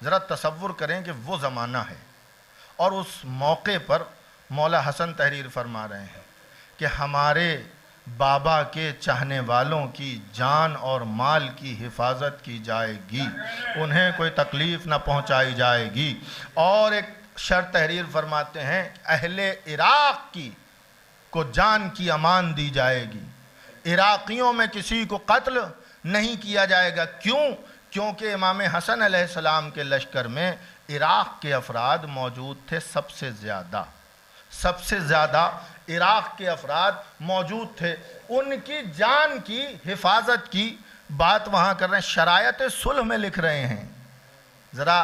ذرا تصور کریں کہ وہ زمانہ ہے اور اس موقع پر مولا حسن تحریر فرما رہے ہیں کہ ہمارے بابا کے چاہنے والوں کی جان اور مال کی حفاظت کی جائے گی، انہیں کوئی تکلیف نہ پہنچائی جائے گی۔ اور ایک شرط تحریر فرماتے ہیں اہل عراق کی کو جان کی امان دی جائے گی، عراقیوں میں کسی کو قتل نہیں کیا جائے گا۔ کیوں؟ کیونکہ امام حسن علیہ السلام کے لشکر میں عراق کے افراد موجود تھے، سب سے زیادہ عراق کے افراد موجود تھے، ان کی جان کی حفاظت کی بات وہاں کر رہے ہیں، شرائط صلح میں لکھ رہے ہیں۔ ذرا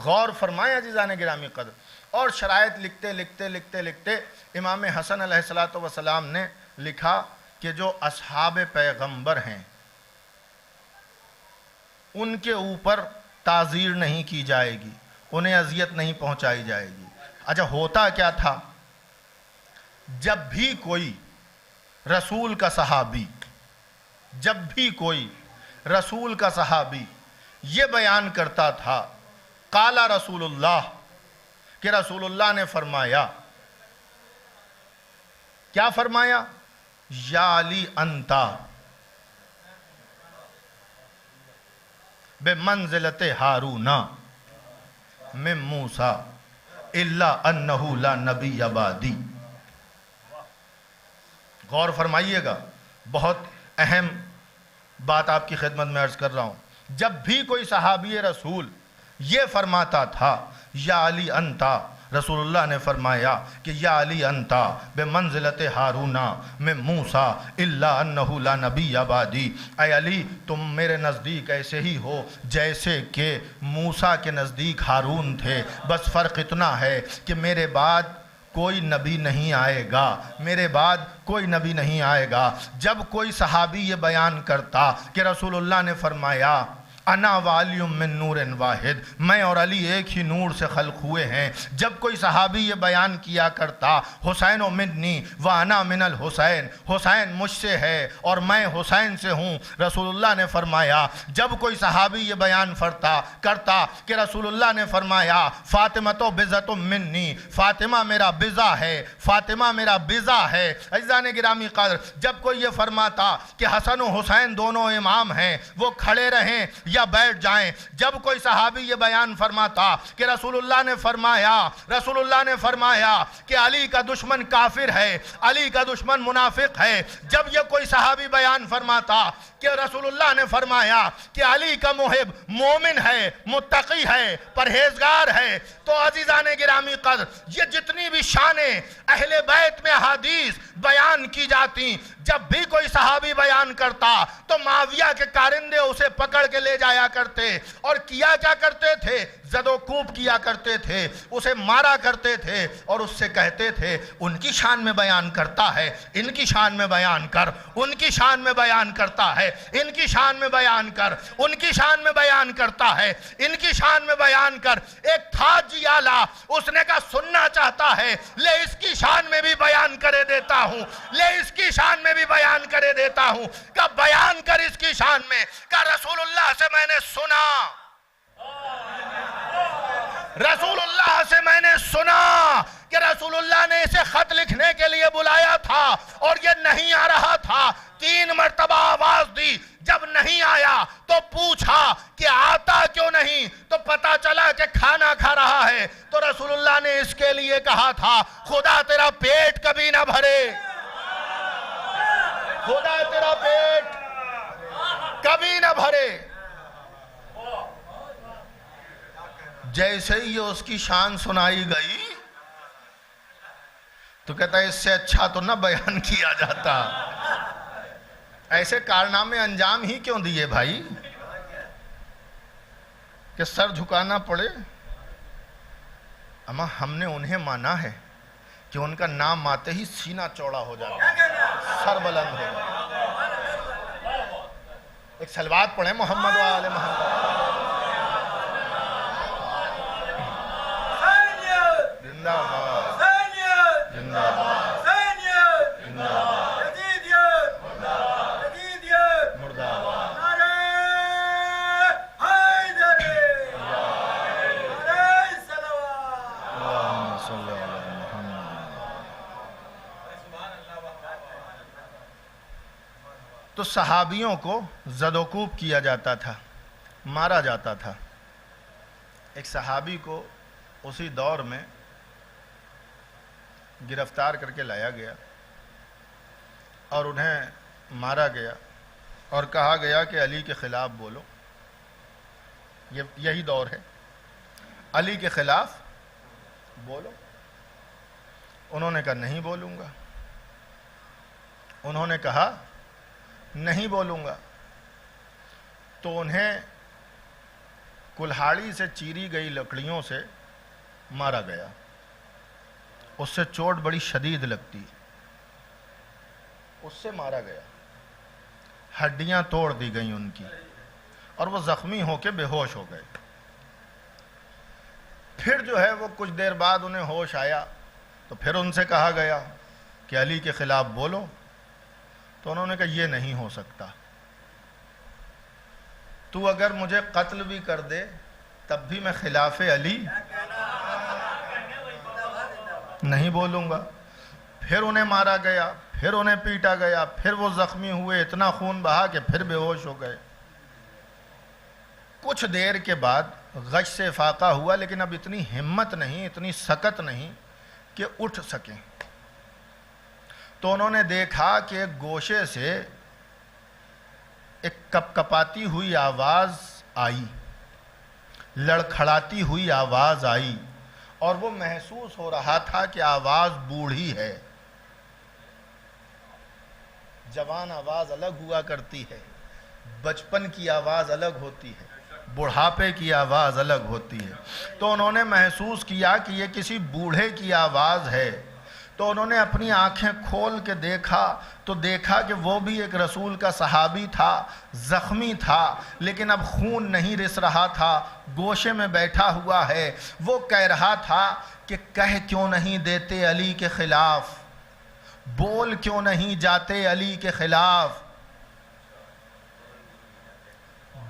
غور فرمائیں عزیزان گرامی قدر۔ اور شرائط لکھتے امام حسن علیہ السلام نے لکھا کہ جو اصحاب پیغمبر ہیں ان کے اوپر تعزیر نہیں کی جائے گی، انہیں اذیت نہیں پہنچائی جائے گی۔ اچھا ہوتا کیا تھا؟ جب بھی کوئی رسول کا صحابی یہ بیان کرتا تھا قال رسول اللہ، کہ رسول اللہ نے فرمایا، کیا فرمایا؟ یا علی انتا بمنزلت ہارون من موسیٰ الا انہ لا نبی بعدی۔ غور فرمائیے گا، بہت اہم بات آپ کی خدمت میں عرض کر رہا ہوں۔ جب بھی کوئی صحابی رسول یہ فرماتا تھا یا علی انتا، رسول اللہ نے فرمایا کہ یا علی انتا بمنزلت ہارون من موسیٰ الا انہ لا نبی بعدی، اے علی تم میرے نزدیک ایسے ہی ہو جیسے کہ موسیٰ کے نزدیک ہارون تھے، بس فرق اتنا ہے کہ میرے بعد کوئی نبی نہیں آئے گا، میرے بعد کوئی نبی نہیں آئے گا۔ جب کوئی صحابی یہ بیان کرتا کہ رسول اللہ نے فرمایا انا والی من نور واحد، میں اور علی ایک ہی نور سے خلق ہوئے ہیں۔ جب کوئی صحابی یہ بیان کیا کرتا حسین و منی و انا من الحسین، حسین مجھ سے ہے اور میں حسین سے ہوں، رسول اللہ نے فرمایا جب کوئی صحابی یہ بیان کرتا کہ رسول اللہ نے فرمایا فاطمہ تو بضعۃ منی، فاطمہ میرا بضع ہے، فاطمہ میرا بضع ہے۔ عزیزان گرامی قدر، جب کوئی یہ فرماتا کہ حسن و حسین دونوں امام ہیں، وہ کھڑے رہیں یا بیٹھ جائیں، جب کوئی صحابی یہ بیان فرماتا کہ رسول اللہ نے فرمایا کہ علی کا دشمن کافر ہے، علی کا دشمن منافق ہے، جب یہ کوئی صحابی بیان فرماتا کہ رسول اللہ نے فرمایا کہ علی کا محب مومن ہے، متقی ہے، پرہیزگار ہے، تو عزیزان گرامی قدر یہ جتنی بھی شانیں اہل بیت میں حدیث بیان کی جاتی، جب بھی کوئی صحابی بیان کرتا تو معاویہ کے کارندے اسے پکڑ کے لے جایا کرتے اور کیا کرتے تھے، زد و کوب کیا کرتے تھے، اسے مارا کرتے تھے اور اس سے کہتے تھے ان کی شان میں بیان کرتا ہے، ان کی شان میں بیان کر، ان کی شان میں بیان کرتا ہے، ان کی شان میں بیان کر، ان کی شان میں بیان کرتا ہے، ان کی شان میں بیان کر۔ ایک تھا جیالا، اس نے کہا سننا چاہتا ہے لے اس کی شان میں بھی بیان کرے دیتا ہوں، لے اس کی شان میں بھی بیان کرے دیتا ہوں، کہ بیان کر اس کی شان میں، کہ رسول اللہ سے میں نے سنا، رسول اللہ سے میں نے سنا کہ رسول اللہ نے اسے خط لکھنے کے لیے بلایا تھا اور یہ نہیں آ رہا تھا، 3 مرتبہ آواز دی، جب نہیں آیا تو پوچھا کہ آتا کیوں نہیں، تو پتا چلا کہ کھانا کھا رہا ہے، تو رسول اللہ نے اس کے لیے کہا تھا خدا تیرا پیٹ کبھی نہ بھرے، خدا تیرا پیٹ کبھی نہ بھرے۔ جیسے ہی اس کی شان سنائی گئی تو کہتا ہے اس سے اچھا تو نہ بیان کیا جاتا، ایسے کارنامے انجام ہی کیوں دیے بھائی کہ سر جھکانا پڑے؟ اما ہم نے انہیں مانا ہے کہ ان کا نام آتے ہی سینہ چوڑا ہو جاتا ہے، سر بلند ہو جاتا ہے۔ ایک صلوات پڑھیں محمد و آل محمد۔ زندہ باد، زندہ باد، مردہ باد۔ اللہم صلی علی محمد۔ تو صحابیوں کو زد و کوب کیا جاتا تھا، مارا جاتا تھا۔ ایک صحابی کو اسی دور میں گرفتار کر کے لایا گیا اور انہیں مارا گیا اور کہا گیا کہ علی کے خلاف بولو، یہی دور ہے، علی کے خلاف بولو۔ انہوں نے کہا نہیں بولوں گا، انہوں نے کہا نہیں بولوں گا، تو انہیں کلہاڑی سے چیری گئی لکڑیوں سے مارا گیا، اس سے چوٹ بڑی شدید لگتی، اس سے مارا گیا، ہڈیاں توڑ دی گئیں ان کی اور وہ زخمی ہو کے بے ہوش ہو گئے۔ پھر جو ہے وہ کچھ دیر بعد انہیں ہوش آیا تو پھر ان سے کہا گیا کہ علی کے خلاف بولو، تو انہوں نے کہا یہ نہیں ہو سکتا، تو اگر مجھے قتل بھی کر دے تب بھی میں خلاف علی نہیں بولوں گا۔ پھر انہیں مارا گیا، پھر انہیں پیٹا گیا، پھر وہ زخمی ہوئے، اتنا خون بہا کہ پھر بے ہوش ہو گئے۔ کچھ دیر کے بعد غش سے افاقہ ہوا، لیکن اب اتنی ہمت نہیں، اتنی سکت نہیں کہ اٹھ سکیں، تو انہوں نے دیکھا کہ ایک گوشے سے ایک کپ کپاتی ہوئی آواز آئی، لڑکھڑاتی ہوئی آواز آئی، اور وہ محسوس ہو رہا تھا کہ آواز بوڑھی ہے۔ جوان آواز الگ ہوا کرتی ہے، بچپن کی آواز الگ ہوتی ہے، بڑھاپے کی آواز الگ ہوتی ہے۔ تو انہوں نے محسوس کیا کہ یہ کسی بوڑھے کی آواز ہے، تو انہوں نے اپنی آنکھیں کھول کے دیکھا تو دیکھا کہ وہ بھی ایک رسول کا صحابی تھا، زخمی تھا، لیکن اب خون نہیں رس رہا تھا، گوشے میں بیٹھا ہوا ہے۔ وہ کہہ رہا تھا کہ کہہ کیوں نہیں دیتے علی کے خلاف، بول کیوں نہیں جاتے علی کے خلاف،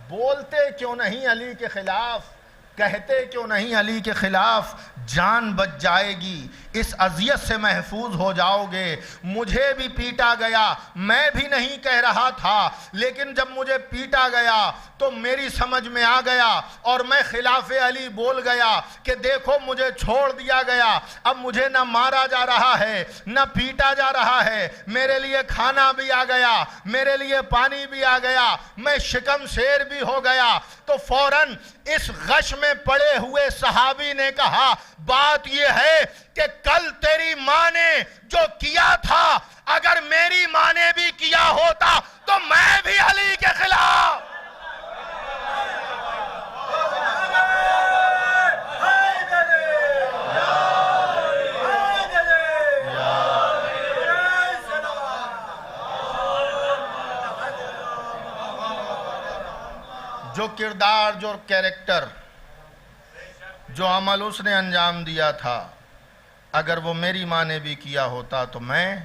بولتے کیوں نہیں علی کے خلاف، کہتے کیوں نہیں علی کے خلاف، جان بچ جائے گی، اس اذیت سے محفوظ ہو جاؤ گے۔ مجھے بھی پیٹا گیا، میں بھی نہیں کہہ رہا تھا، لیکن جب مجھے پیٹا گیا تو میری سمجھ میں آ گیا اور میں خلاف علی بول گیا کہ دیکھو مجھے چھوڑ دیا گیا، اب مجھے نہ مارا جا رہا ہے نہ پیٹا جا رہا ہے، میرے لیے کھانا بھی آ گیا، میرے لیے پانی بھی آ گیا، میں شکم شیر بھی ہو گیا۔ تو فوراً اس غش میں پڑے ہوئے صحابی نے کہا بات یہ ہے کہ کل تیری ماں نے جو کیا تھا اگر میری ماں نے بھی کیا ہوتا تو میں بھی علی کے خلاف۔ جو کردار، جو کیریکٹر، جو عمل اس نے انجام دیا تھا اگر وہ میری ماں نے بھی کیا ہوتا تو میں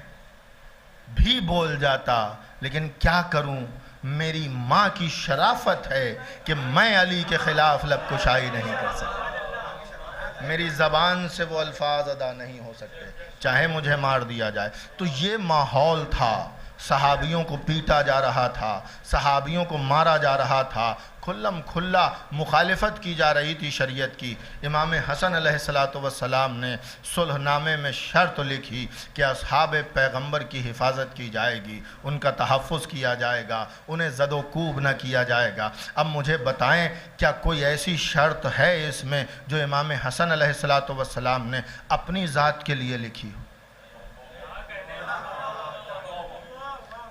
بھی بول جاتا، لیکن کیا کروں، میری ماں کی شرافت ہے کہ میں علی کے خلاف لب کشائی نہیں کر سکتا، میری زبان سے وہ الفاظ ادا نہیں ہو سکتے چاہے مجھے مار دیا جائے۔ تو یہ ماحول تھا، صحابیوں کو پیٹا جا رہا تھا، صحابیوں کو مارا جا رہا تھا، کھلم کھلا مخالفت کی جا رہی تھی شریعت کی۔ امام حسن علیہ السلام نے صلح نامے میں شرط لکھی کہ اصحاب پیغمبر کی حفاظت کی جائے گی، ان کا تحفظ کیا جائے گا، انہیں زد و کوب نہ کیا جائے گا۔ اب مجھے بتائیں کیا کوئی ایسی شرط ہے اس میں جو امام حسن علیہ السلام نے اپنی ذات کے لیے لکھی ہو،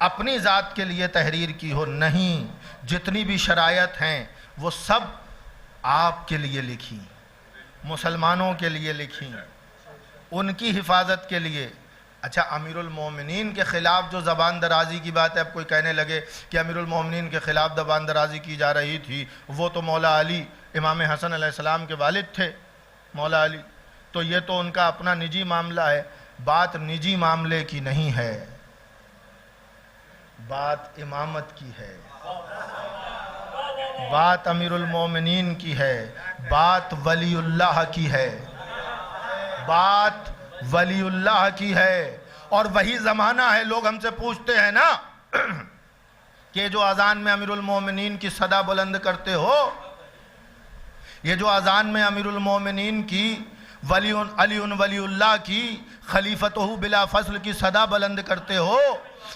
اپنی ذات کے لیے تحریر کی ہو؟ نہیں، جتنی بھی شرائط ہیں وہ سب آپ کے لیے لکھی، مسلمانوں کے لیے لکھی، ان کی حفاظت کے لیے۔ اچھا، امیر المومنین کے خلاف جو زبان درازی کی بات ہے، اب کوئی کہنے لگے کہ امیر المومنین کے خلاف زبان درازی کی جا رہی تھی، وہ تو مولا علی امام حسن علیہ السلام کے والد تھے، مولا علی، تو یہ تو ان کا اپنا نجی معاملہ ہے۔ بات نجی معاملے کی نہیں ہے، بات امامت کی ہے، بات امیر المومنین کی ہے، بات ولی اللہ کی ہے، بات ولی اللہ کی ہے۔ اور وہی زمانہ ہے، لوگ ہم سے پوچھتے ہیں نا کہ جو اذان میں امیر المومنین کی صدا بلند کرتے ہو، یہ جو اذان میں امیر المومنین کی علی ولی اللہ کی خلیفتہ بلا فصل کی صدا بلند کرتے ہو،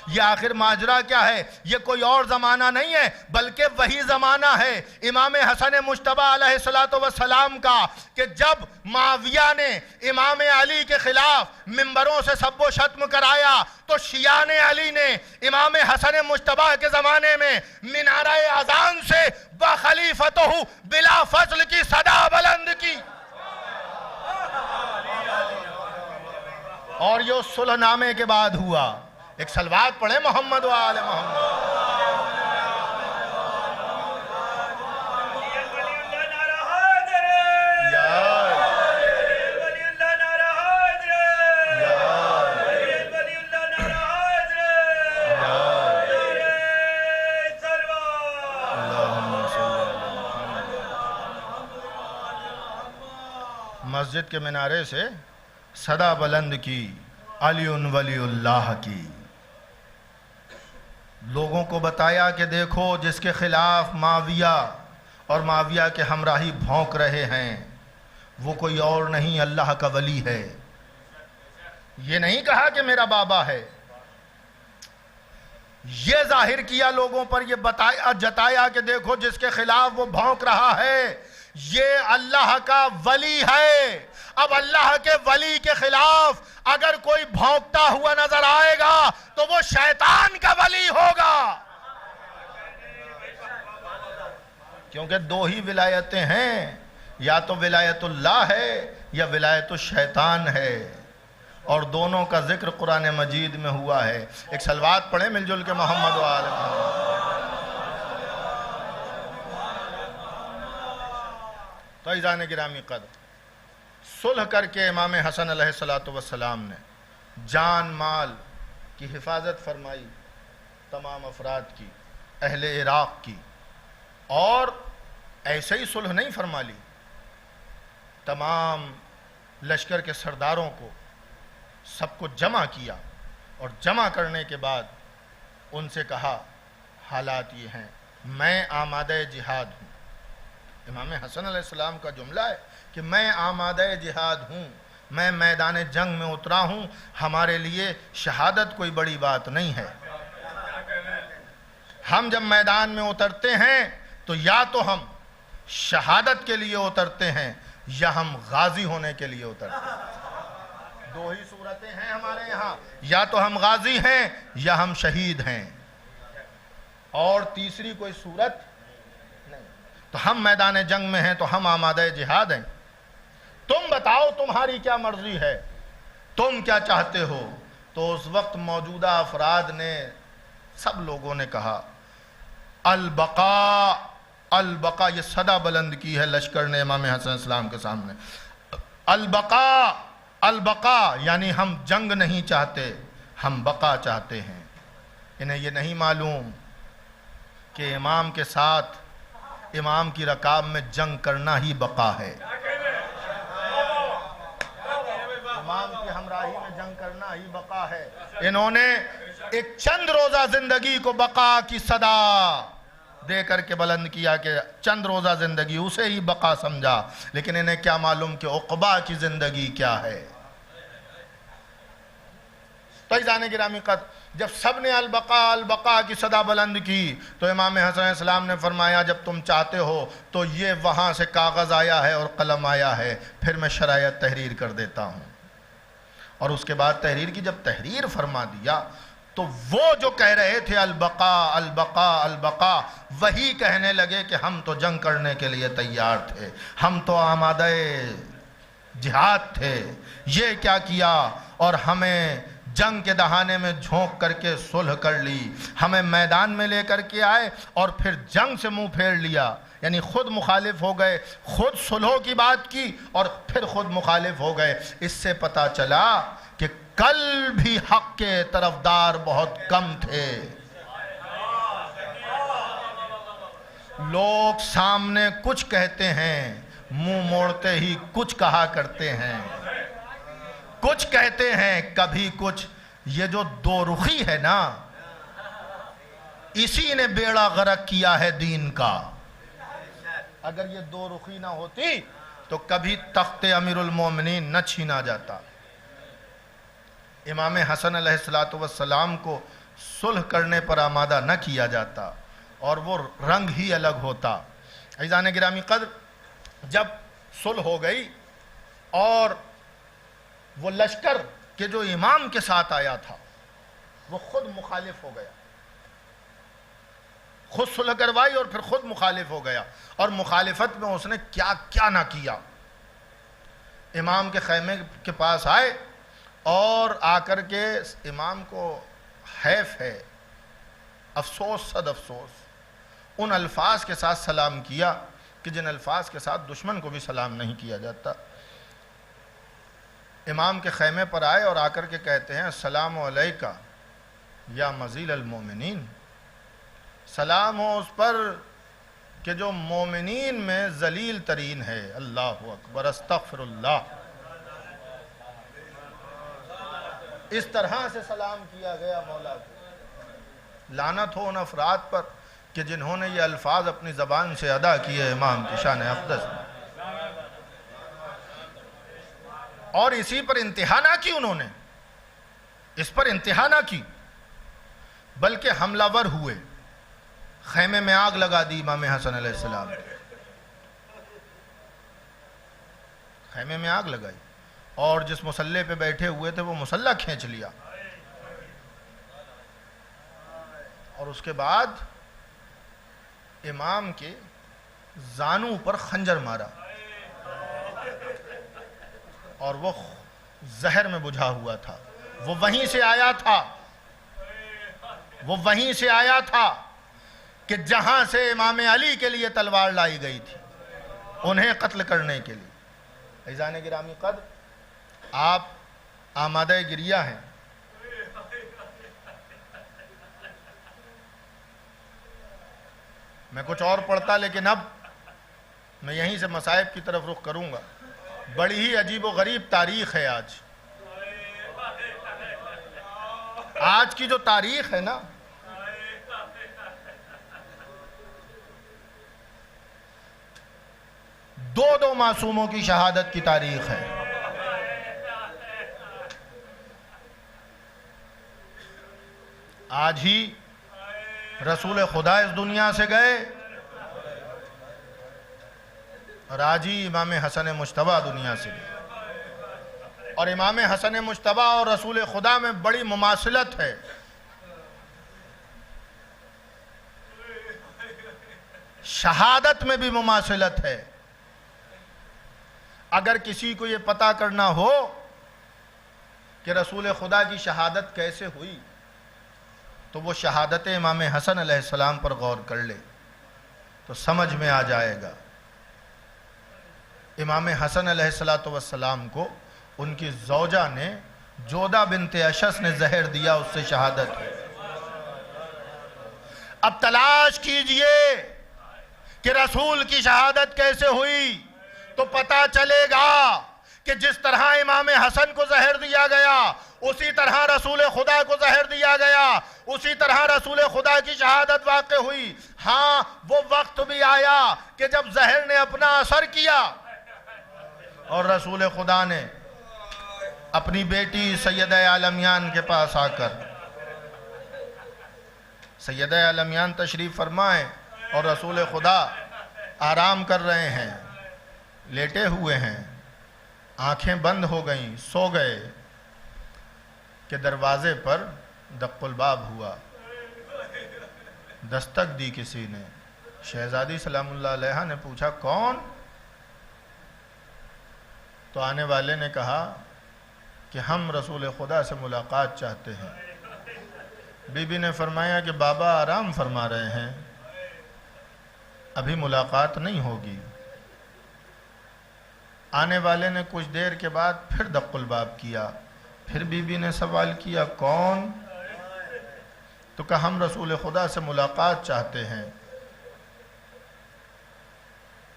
یہ آخر ماجرا کیا ہے؟ یہ کوئی اور زمانہ نہیں ہے بلکہ وہی زمانہ ہے امام حسن مجتبی علیہ السلام کا، کہ جب معاویہ نے امام علی کے خلاف منبروں سے سب و شتم کرایا تو شیعان علی نے امام حسن مجتبی کے زمانے میں منارہ اذان سے بخلیفتہ بلا فصل کی صدا بلند کی، اور یہ صلح نامے کے بعد ہوا۔ ایک صلوات پڑھیں محمد و آل محمد۔ مسجد کے منارے سے صدا بلند کی، علی ولی اللہ کی، لوگوں کو بتایا کہ دیکھو جس کے خلاف معاویہ اور معاویہ کے ہمراہی بھونک رہے ہیں وہ کوئی اور نہیں، اللہ کا ولی ہے۔ یہ نہیں کہا کہ میرا بابا ہے، یہ ظاہر کیا لوگوں پر، یہ بتایا جتایا کہ دیکھو جس کے خلاف وہ بھونک رہا ہے یہ اللہ کا ولی ہے۔ اب اللہ کے ولی کے خلاف اگر کوئی بھونکتا ہوا نظر آئے گا تو وہ شیطان کا ولی ہوگا، کیونکہ دو ہی ولایتیں ہیں، یا تو ولایت اللہ ہے یا ولایت الشیطان ہے۔ اور دونوں کا ذکر قرآن مجید میں ہوا ہے. ایک صلوات پڑھیں مل جل کے محمد و آل محمد. تو عزیزان گرامی قدر، صلح کر کے امام حسن علیہ السلام نے جان مال کی حفاظت فرمائی تمام افراد کی، اہل عراق کی. اور ایسے ہی صلح نہیں فرما لی، تمام لشکر کے سرداروں کو سب کو جمع کیا، اور جمع کرنے کے بعد ان سے کہا حالات یہ ہیں، میں آمادہ جہاد ہوں. امام حسن علیہ السلام کا جملہ ہے کہ میں آمادہ جہاد ہوں، میں میدان جنگ میں اترا ہوں، ہمارے لیے شہادت کوئی بڑی بات نہیں ہے. ہم جب میدان میں اترتے ہیں تو یا تو ہم شہادت کے لیے اترتے ہیں یا ہم غازی ہونے کے لیے اترتے ہیں. دو ہی صورتیں ہیں ہمارے یہاں، یا تو ہم غازی ہیں یا ہم شہید ہیں، اور تیسری کوئی صورت نہیں. تو ہم میدان جنگ میں ہیں تو ہم آمادہ جہاد ہیں. تم بتاؤ تمہاری کیا مرضی ہے، تم کیا چاہتے ہو. تو اس وقت موجودہ افراد نے، سب لوگوں نے کہا البقاء البقاء. یہ صدا بلند کی ہے لشکر نے امام حسن علیہ السلام کے سامنے. البقاء البقاء یعنی ہم جنگ نہیں چاہتے، ہم بقا چاہتے ہیں. انہیں یہ نہیں معلوم کہ امام کے ساتھ، امام کی رکاب میں جنگ کرنا ہی بقا ہے. امام کی ہمراہی میں جنگ کرنا ہی بقا ہے. انہوں نے ایک چند روزہ زندگی کو بقا کی صدا دے کر کے بلند کیا کہ چند روزہ زندگی، اسے ہی بقا سمجھا. لیکن انہیں کیا معلوم کہ عقبہ کی زندگی کیا ہے. تو عزیزان گرامی قدر، جب سب نے البقاء البقاء کی صدا بلند کی تو امام حسن علیہ السلام نے فرمایا جب تم چاہتے ہو تو یہ وہاں سے کاغذ آیا ہے اور قلم آیا ہے، پھر میں شرائط تحریر کر دیتا ہوں. اور اس کے بعد تحریر کی جب تحریر فرما دیا تو وہ جو کہہ رہے تھے البقاء البقاء البقاء، وہی کہنے لگے کہ ہم تو جنگ کرنے کے لیے تیار تھے، ہم تو آمادہ جہاد تھے. یہ کیا کیا، اور ہمیں جنگ کے دہانے میں جھونک کر کے صلح کر لی، ہمیں میدان میں لے کر کے آئے اور پھر جنگ سے منہ پھیر لیا. یعنی خود مخالف ہو گئے، خود صلح کی بات کی اور پھر خود مخالف ہو گئے. اس سے پتہ چلا کہ کل بھی حق کے طرفدار بہت کم تھے. لوگ سامنے کچھ کہتے ہیں، منہ موڑتے ہی کچھ کہا کرتے ہیں، کچھ کہتے ہیں کبھی کچھ. یہ جو دو رخی ہے نا، اسی نے بیڑا غرق کیا ہے دین کا. اگر یہ دو رخی نہ ہوتی تو کبھی تخت امیر المومنین نہ چھینا جاتا. امام حسن علیہ السلام کو صلح کرنے پر آمادہ نہ کیا جاتا اور وہ رنگ ہی الگ ہوتا. عزیزان گرامی قدر، جب صلح ہو گئی اور وہ لشکر کہ جو امام کے ساتھ آیا تھا وہ خود مخالف ہو گیا، خود صلح کروائی اور پھر خود مخالف ہو گیا. اور مخالفت میں اس نے کیا کیا نہ کیا. امام کے خیمے کے پاس آئے اور آ کر کے امام کو حیف ہے، افسوس صد افسوس، ان الفاظ کے ساتھ سلام کیا کہ جن الفاظ کے ساتھ دشمن کو بھی سلام نہیں کیا جاتا. امام کے خیمے پر آئے اور آ کر کے کہتے ہیں السلام علیکہ یا مزیل المومنین. سلام ہو اس پر کہ جو مومنین میں ذلیل ترین ہے. اللہ اکبر، استغفر اللہ. اس طرح سے سلام کیا گیا مولا کو. لعنت ہو ان افراد پر کہ جنہوں نے یہ الفاظ اپنی زبان سے ادا کیے امام کی شان اقدس میں. اور اسی پر انتہا نہ کی انہوں نے، اس پر انتہا نہ کی بلکہ حملہ ور ہوئے، خیمے میں آگ لگا دی امام حسن علیہ السلام نے. خیمے میں آگ لگائی اور جس مسلح پہ بیٹھے ہوئے تھے وہ مسلح کھینچ لیا. اور اس کے بعد امام کے زانوں پر خنجر مارا اور وہ زہر میں بجھا ہوا تھا، وہ وہیں سے آیا تھا، وہ وہیں سے آیا تھا کہ جہاں سے امام علی کے لیے تلوار لائی گئی تھی انہیں قتل کرنے کے لیے۔ عزیزان گرامی قدر، آپ آمادہ گریہ ہیں۔ میں کچھ اور پڑھتا لیکن اب میں یہیں سے مصائب کی طرف رخ کروں گا۔ بڑی ہی عجیب و غریب تاریخ ہے آج کی جو تاریخ ہے نا، دو معصوموں کی شہادت کی تاریخ ہے۔ آج ہی رسول خدا اس دنیا سے گئے اور آج ہی امام حسن مجتبیٰ دنیا سے گئے، اور امام حسن مجتبیٰ اور رسول خدا میں بڑی مماثلت ہے۔ شہادت میں بھی مماثلت ہے۔ اگر کسی کو یہ پتہ کرنا ہو کہ رسول خدا کی شہادت کیسے ہوئی تو وہ شہادت امام حسن علیہ السلام پر غور کر لے تو سمجھ میں آ جائے گا۔ امام حسن علیہ السلام کو ان کی زوجہ نے، جودہ بنت اشس نے زہر دیا، اس سے شہادت ہے۔ اب تلاش کیجئے کہ رسول کی شہادت کیسے ہوئی تو پتہ چلے گا کہ جس طرح امام حسن کو زہر دیا گیا اسی طرح رسول خدا کو زہر دیا گیا، اسی طرح رسول خدا کی شہادت واقع ہوئی۔ ہاں، وہ وقت بھی آیا کہ جب زہر نے اپنا اثر کیا اور رسول خدا نے اپنی بیٹی سیدہ عالمیان کے پاس آ کر، سیدہ عالمیان تشریف فرمائیں اور رسول خدا آرام کر رہے ہیں، لیٹے ہوئے ہیں، آنکھیں بند ہو گئیں، سو گئے کہ دروازے پر دق الباب ہوا، دستک دی کسی نے۔ شہزادی سلام اللہ علیہ نے پوچھا کون؟ تو آنے والے نے کہا کہ ہم رسول خدا سے ملاقات چاہتے ہیں۔ بی بی نے فرمایا کہ بابا آرام فرما رہے ہیں، ابھی ملاقات نہیں ہوگی۔ آنے والے نے کچھ دیر کے بعد پھر دق الباب کیا، پھر بی بی نے سوال کیا کون؟ تو کہا ہم رسول خدا سے ملاقات چاہتے ہیں۔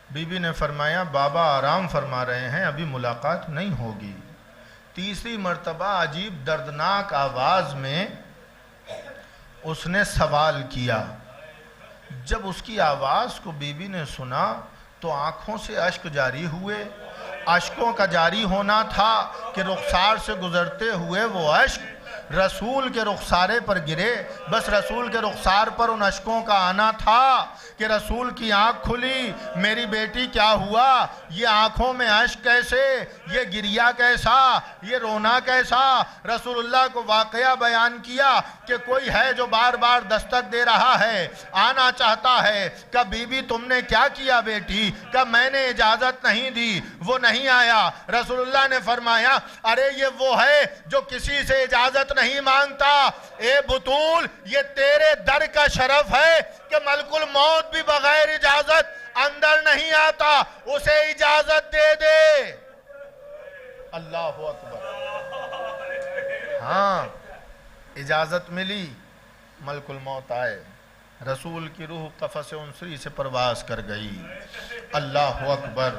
بی بی نے فرمایا بابا آرام فرما رہے ہیں، ابھی ملاقات نہیں ہوگی۔ تیسری مرتبہ عجیب دردناک آواز میں اس نے سوال کیا۔ جب اس کی آواز کو بی بی نے سنا تو آنکھوں سے اشک جاری ہوئے۔ اشکوں کا جاری ہونا تھا کہ رخسار سے گزرتے ہوئے وہ اشک رسول کے رخسارے پر گرے، بس رسول کے رخسار پر ان اشکوں کا آنا تھا کہ رسول کی آنکھ کھلی، میری بیٹی کیا ہوا؟ یہ آنکھوں میں اشک کیسے؟ یہ گریہ کیسا؟ یہ رونا کیسا؟ رسول اللہ کو واقعہ بیان کیا کہ کوئی ہے جو بار بار دستک دے رہا ہے، آنا چاہتا ہے۔ کہ بی بی تم نے کیا کیا بیٹی؟ کہ میں نے اجازت نہیں دی، وہ نہیں آیا۔ رسول اللہ نے فرمایا ارے یہ وہ ہے جو کسی سے اجازت نہیں مانگتا۔ اے بطول، یہ تیرے در کا شرف ہے کہ ملک الموت بھی بغیر اجازت اندر نہیں آتا، اسے اجازت دے دے۔ اللہ اکبر۔ ہاں، اجازت ملی، ملک الموت آئے، رسول کی روح قفس انسری سے پرواز کر گئی۔ اللہ اکبر۔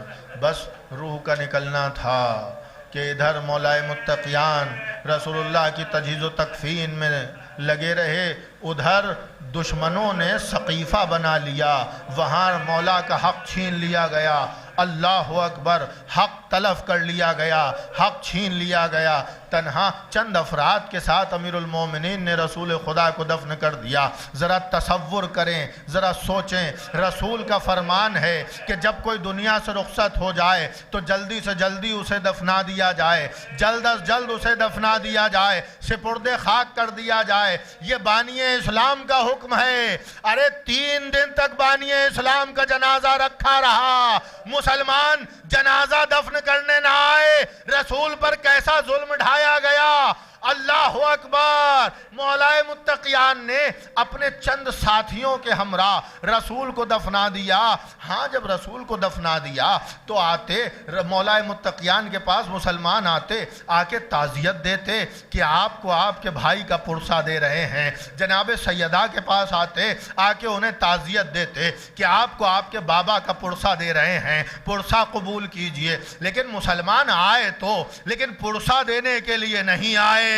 بس روح کا نکلنا تھا کہ ادھر مولائے متقیان رسول اللہ کی تجہیز و تکفین میں لگے رہے، ادھر دشمنوں نے سقیفہ بنا لیا، وہاں مولا کا حق چھین لیا گیا۔ اللہ اکبر۔ حق تلف کر لیا گیا، حق چھین لیا گیا۔ تنہا چند افراد کے ساتھ امیر المومنین نے رسول خدا کو دفن کر دیا۔ ذرا تصور کریں، ذرا سوچیں، رسول کا فرمان ہے کہ جب کوئی دنیا سے رخصت ہو جائے تو جلدی سے جلدی اسے دفنا دیا جائے، جلد از جلد اسے دفنا دیا جائے، سپرد خاک کر دیا جائے۔ یہ بانی اسلام کا حکم ہے۔ ارے 3 دن تک بانی اسلام کا جنازہ رکھا رہا، مسلمان جنازہ دفن کرنے نہ آئے، رسول پر کیسا ظلم ڈھایا گیا۔ اللہ اکبر۔ مولا متقیان نے اپنے چند ساتھیوں کے ہمراہ رسول کو دفنا دیا۔ ہاں جب رسول کو دفنا دیا تو آتے مولا متقیان کے پاس مسلمان آتے، آ کے تعزیت دیتے کہ آپ کو آپ کے بھائی کا پرسہ دے رہے ہیں۔ جناب سیدہ کے پاس آتے، آ کے انہیں تعزیت دیتے کہ آپ کو آپ کے بابا کا پرسہ دے رہے ہیں، پرسہ قبول کیجئے۔ لیکن مسلمان آئے تو لیکن پرسہ دینے کے لیے نہیں آئے۔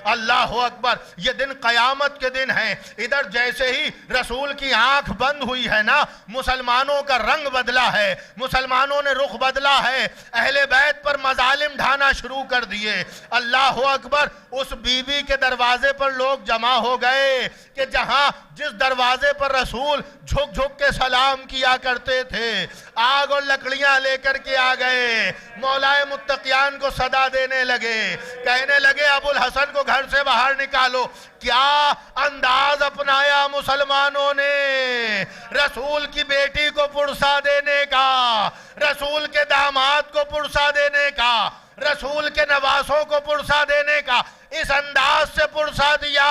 اللہ اکبر۔ یہ دن قیامت کے دن ہیں۔ ادھر جیسے ہی رسول کی آنکھ بند ہوئی ہے نا، مسلمانوں کا رنگ بدلا ہے، مسلمانوں نے رخ بدلا ہے، اہل بیت پر مظالم ڈھانا شروع کر دیے۔ اللہ اکبر۔ اس بی بی کے دروازے پر لوگ جمع ہو گئے کہ جہاں جس دروازے پر رسول جھک جھک کے سلام کیا کرتے تھے، آگ اور لکڑیاں لے کر کے آ گئے۔ مولا متقیان کو صدا دینے لگے، کہنے لگے ابو الحسن کو گھر سے باہر نکالو۔ کیا انداز اپنایا مسلمانوں نے رسول کی بیٹی کو پرسہ دینے کا، رسول کے داماد کو پرسہ دینے کا، رسول کے نواسوں کو پرسہ دینے کا۔ اس انداز سے پرسہ دیا،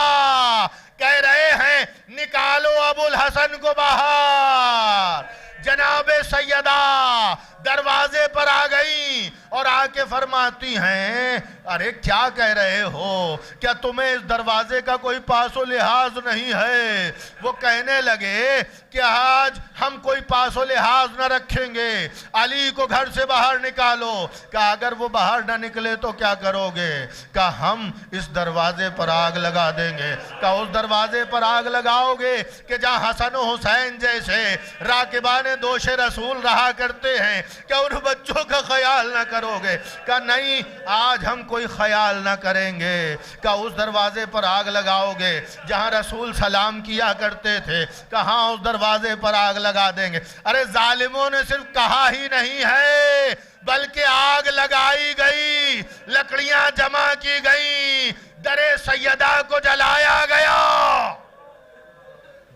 کہہ رہے ہیں نکالو ابو الحسن کو باہر۔ جناب سیدہ دروازے پر آ گئی اور آ کے فرماتی ہیں ارے کیا کہہ رہے ہو، کیا تمہیں اس دروازے کا کوئی پاس و لحاظ نہیں ہے؟ وہ کہنے لگے کہ آج ہم کوئی پاس و لحاظ نہ رکھیں گے، علی کو گھر سے باہر نکالو۔ کہا اگر وہ باہر نہ نکلے تو کیا کرو گے؟ کہا ہم اس دروازے پر آگ لگا دیں گے۔ کہا اس دروازے پر آگ لگاؤ گے کہ جہاں حسن و حسین جیسے راکبان دوش رسول رہا کرتے ہیں، کیا ان بچوں کا خیال نہ کرو گے؟ کہا نہیں، آج ہم کوئی خیال نہ کریں گے۔ کہا اس دروازے پر آگ لگاؤ گے جہاں رسول سلام کیا کرتے تھے؟ کہاں اس دروازے پر آگ لگا دیں گے۔ ارے ظالموں نے صرف کہا ہی نہیں ہے بلکہ آگ لگائی گئی، لکڑیاں جمع کی گئیں، در سیدہ کو جلایا گیا۔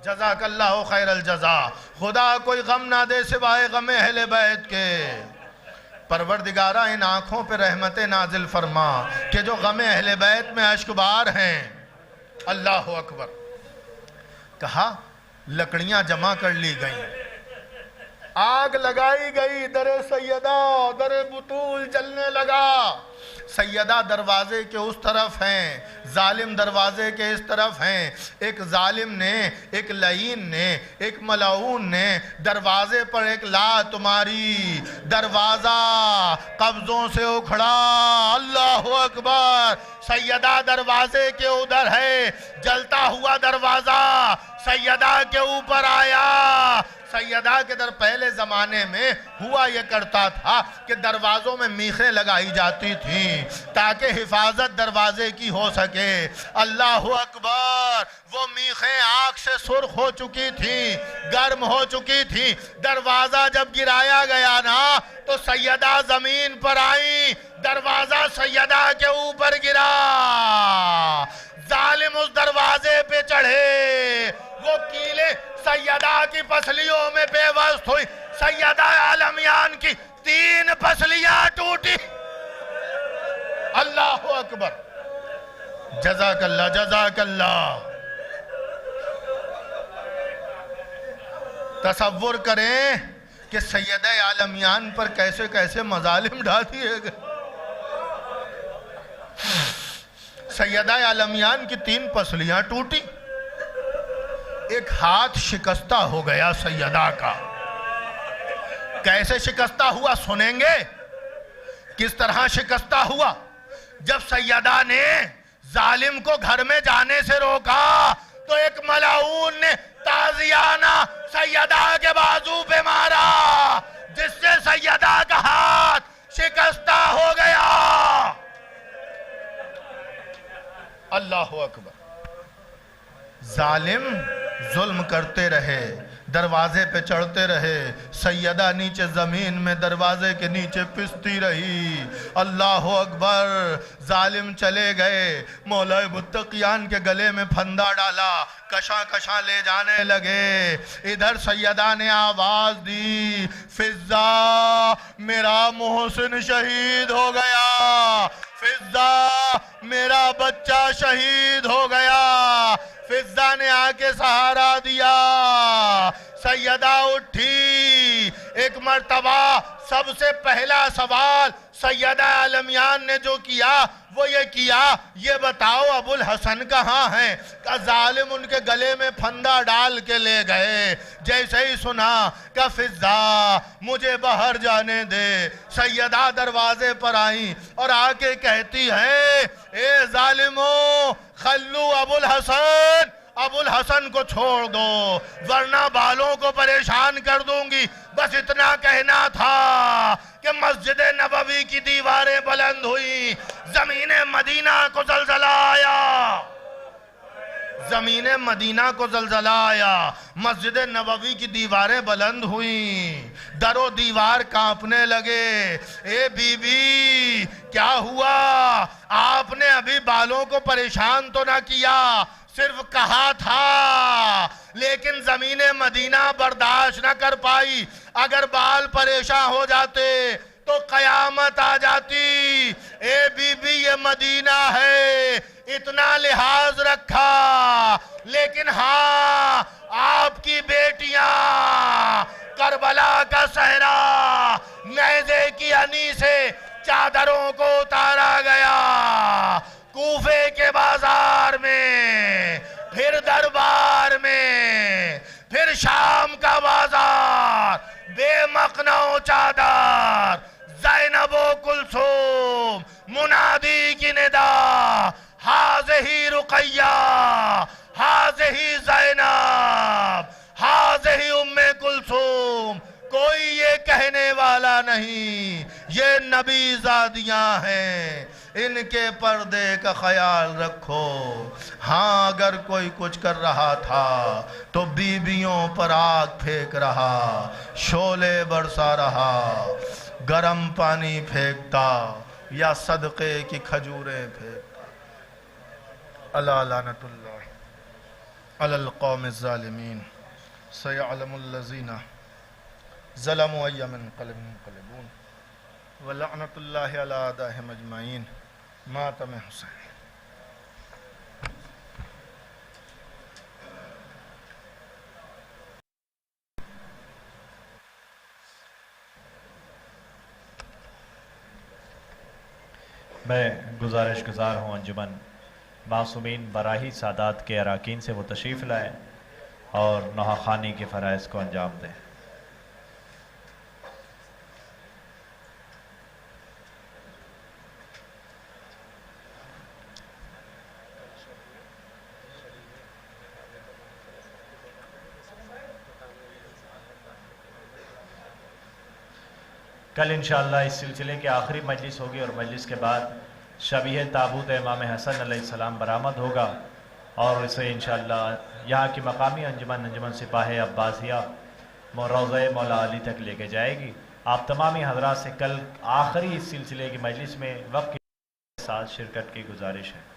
جزاک اللہ خیر الجزا۔ خدا کوئی غم نہ دے سوائے غم اہل بیت کے۔ پروردگارہ ان آنکھوں پہ رحمت نازل فرما کہ جو غم اہل بیت میں اشک بار ہیں۔ اللہ اکبر۔ کہا لکڑیاں جمع کر لی گئیں، آگ لگائی گئی، در سیدہ در بطول جلنے لگا۔ سیدہ دروازے کے اس طرف ہیں، ظالم دروازے کے اس طرف ہیں۔ ایک ظالم نے، ایک لعین نے، ایک ملعون نے دروازے پر ایک لات ماری، دروازہ قبضوں سے اکھڑا۔ اللہ اکبر۔ سیدہ دروازے کے ادھر ہے، جلتا ہوا دروازہ سیدہ کے اوپر آیا۔ سیدہ کے در پہلے زمانے میں ہوا یہ کرتا تھا کہ دروازوں میں میخیں لگائی جاتی تھیں تاکہ حفاظت دروازے کی ہو سکے۔ اللہ اکبر۔ وہ میخیں آگ سے سرخ ہو چکی تھیں، گرم ہو چکی تھیں۔ دروازہ جب گرایا گیا نا تو سیدہ زمین پر آئیں، دروازہ سیدہ کے اوپر گرا۔ ظالم اس دروازے پہ چڑھے، وہ کیلیں سیدہ کی پسلیوں میں پیوست ہوئی، سیدہ عالمیان کی 3 پسلیاں ٹوٹی۔ اللہ اکبر۔ جزاک اللہ، جزاک اللہ۔ تصور کریں کہ سیدہ عالمیان پر کیسے کیسے مظالم ڈھا دیے گئے۔ سیدہ عالمیان کی 3 پسلیاں ٹوٹی، ایک ہاتھ شکستہ ہو گیا سیدہ کا۔ کیسے شکستہ ہوا سنیں گے؟ کس طرح شکستہ ہوا؟ جب سیدہ نے ظالم کو گھر میں جانے سے روکا تو ایک ملعون نے تازیانہ سیدہ کے بازو پہ مارا، جس سے سیدہ کا ہاتھ شکستہ ہو گیا۔ اللہ اکبر. ظالم ظلم کرتے رہے, دروازے پہ چڑھتے رہے, سیدہ نیچے زمین میں دروازے کے نیچے پستی رہی. اللہ اکبر. ظالم چلے گئے, مولا متقیان کے گلے میں پھندا ڈالا, کشاں کشاں لے جانے لگے. ادھر سیدہ نے آواز دی, فضہ میرا محسن شہید ہو گیا, فضہ میرا بچہ شہید ہو گیا. فضہ نے آ کے سہارا دیا. سیدہ اٹھی. ایک مرتبہ سب سے پہلا سوال سیدہ عالمیان نے جو کیا وہ یہ کیا, یہ بتاؤ ابو الحسن کہاں ہیں؟ کہ ظالم ان کے گلے میں پھندا ڈال کے لے گئے. جیسے ہی سنا کہ فضہ مجھے باہر جانے دے, سیدہ دروازے پر آئیں اور آ کے کہتی ہیں, اے ظالموں خلو ابو الحسن, ابو الحسن کو چھوڑ دو ورنہ بالوں کو پریشان کر دوں گی. بس اتنا کہنا تھا کہ مسجد نبوی کی دیواریں بلند ہوئی, زمین مدینہ کو زلزلہ آیا, زمین مدینہ کو زلزلہ آیا, مسجد نبوی کی دیواریں بلند ہوئیں, در و دیوار کانپنے لگے. اے بی بی کیا ہوا؟ آپ نے ابھی بالوں کو پریشان تو نہ کیا, صرف کہا تھا, لیکن زمین مدینہ برداشت نہ کر پائی. اگر بال پریشان ہو جاتے تو قیامت آ جاتی. اے بی بی یہ مدینہ ہے, اتنا لحاظ رکھا, لیکن ہاں آپ کی بیٹیاں کربلا کا صحرا نیزے کی انی سے چادروں کو اتارا گیا. کوفے کے بازار میں, پھر دربار میں, پھر شام کا بازار, بے مقنع چادر, زینب و کلثوم, منادی کی ندا, ہاذہی رقیہ, ہاذہی زینب, ہاذہی ام کلثوم. کوئی یہ کہنے والا نہیں یہ نبی زادیاں ہیں, ان کے پردے کا خیال رکھو. ہاں اگر کوئی کچھ کر رہا تھا تو بیویوں پر آگ پھینک رہا, شعلے برسا رہا, گرم پانی پھینکتا یا صدقے کی کھجوریں پھینکتا. الا لعنت اللہ علی القوم الظالمین, سیعلم الذین ظلموا ای منقلب منقلبون, ولعنت اللہ علی اعدائہم اجمعین. ماتم حسین. میں گزارش گزار ہوں انجمن معصومین براہی سادات کے اراکین سے وہ تشریف لائیں اور نوحہ خوانی کے فرائض کو انجام دیں. کل انشاءاللہ اس سلسلے کے آخری مجلس ہوگی اور مجلس کے بعد شبیہ تابوت امام حسن علیہ السلام برآمد ہوگا اور اسے انشاءاللہ یہاں کی مقامی انجمن سپاہ عباسیہ روضہ مولا علی تک لے کے جائے گی. آپ تمامی حضرات سے کل آخری اس سلسلے کی مجلس میں وقت کے ساتھ شرکت کی گزارش ہے.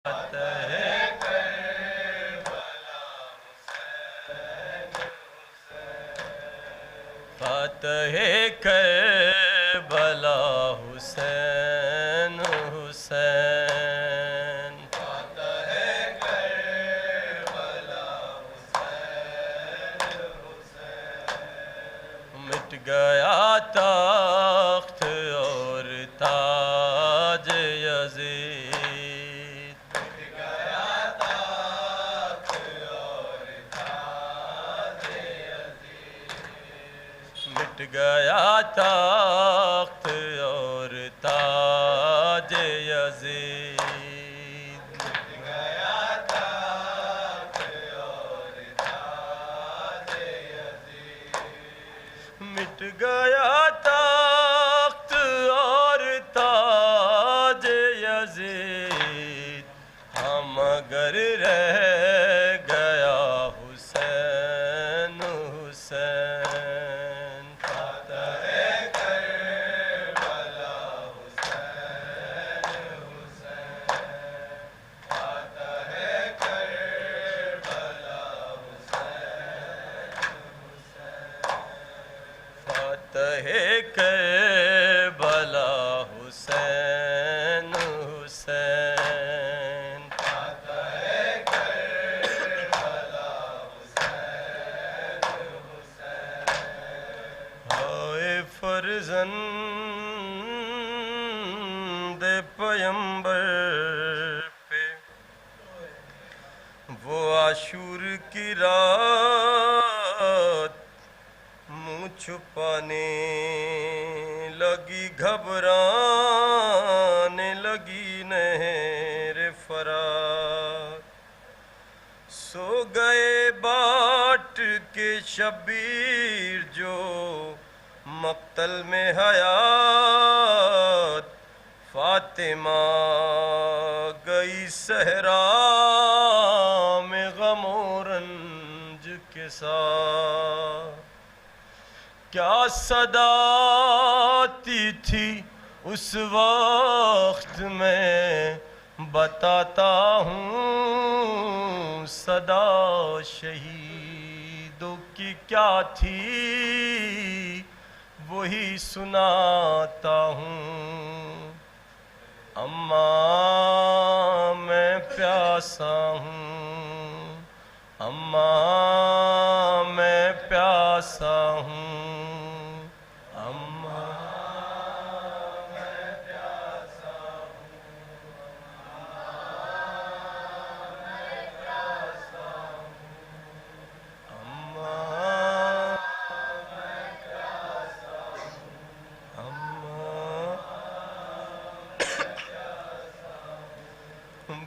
فاتح کربلا حسین حسین فاتح کربلا حسین حسین مٹ گیا تخت اور تاج یزید مٹ گیا تخت اور تاج یزید مٹ گیا تخت اور تاج یزید مٹ گیا تخت اور تاج یزید مٹ گیا تخت اور تاج یزید ہم مگر رہ گیا حسین حسین فاتح کربلا حسین حسین فاتح کربلا حسین فاتح کربلا حسین حسین فاتح کربلا حسین حسین ہائے فرزند پیمبر پہ وہ عاشور کی رات منہ چھپانے لگی گھبرانے لگی نہر فرات سو گئے باٹ کے شبیر جو مقتل میں حیات فاطمہ گئی صحرا میں غم و رنج کے ساتھ کیا صدا آتی تھی اس وقت میں بتاتا ہوں صدا شہیدوں کی کیا تھی وہی سناتا ہوں اماں میں پیاسا ہوں اماں میں پیاسا ہوں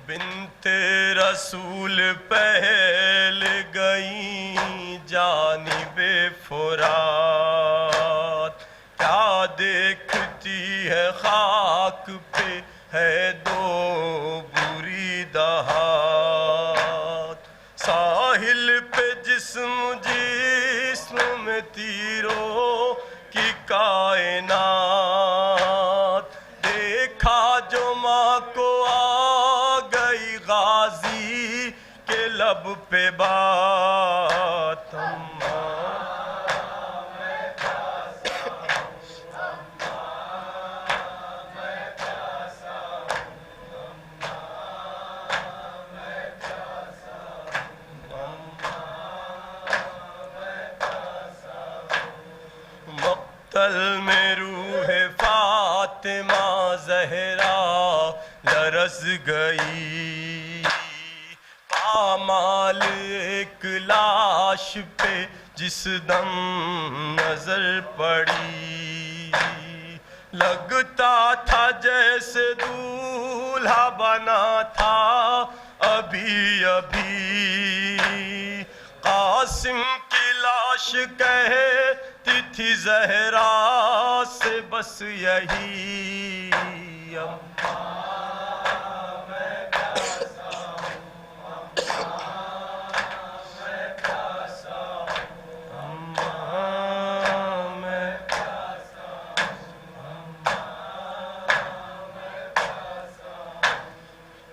بنت رسول پہل گئیں جانب فرات کیا دیکھتی ہے خاک پہ ہے دو بری دہات ساحل پہ جسم میں تیروں کی کائنات دیکھا جو ماں کو غازی کے لب پہ بات مقتل میں روح فاطمہ زہرا لرز گئی پامال ایک لاش پہ جس دم نظر پڑی لگتا تھا جیسے دولہا بنا تھا ابھی ابھی قاسم کی لاش کہتی تھی زہرا سے بس یہی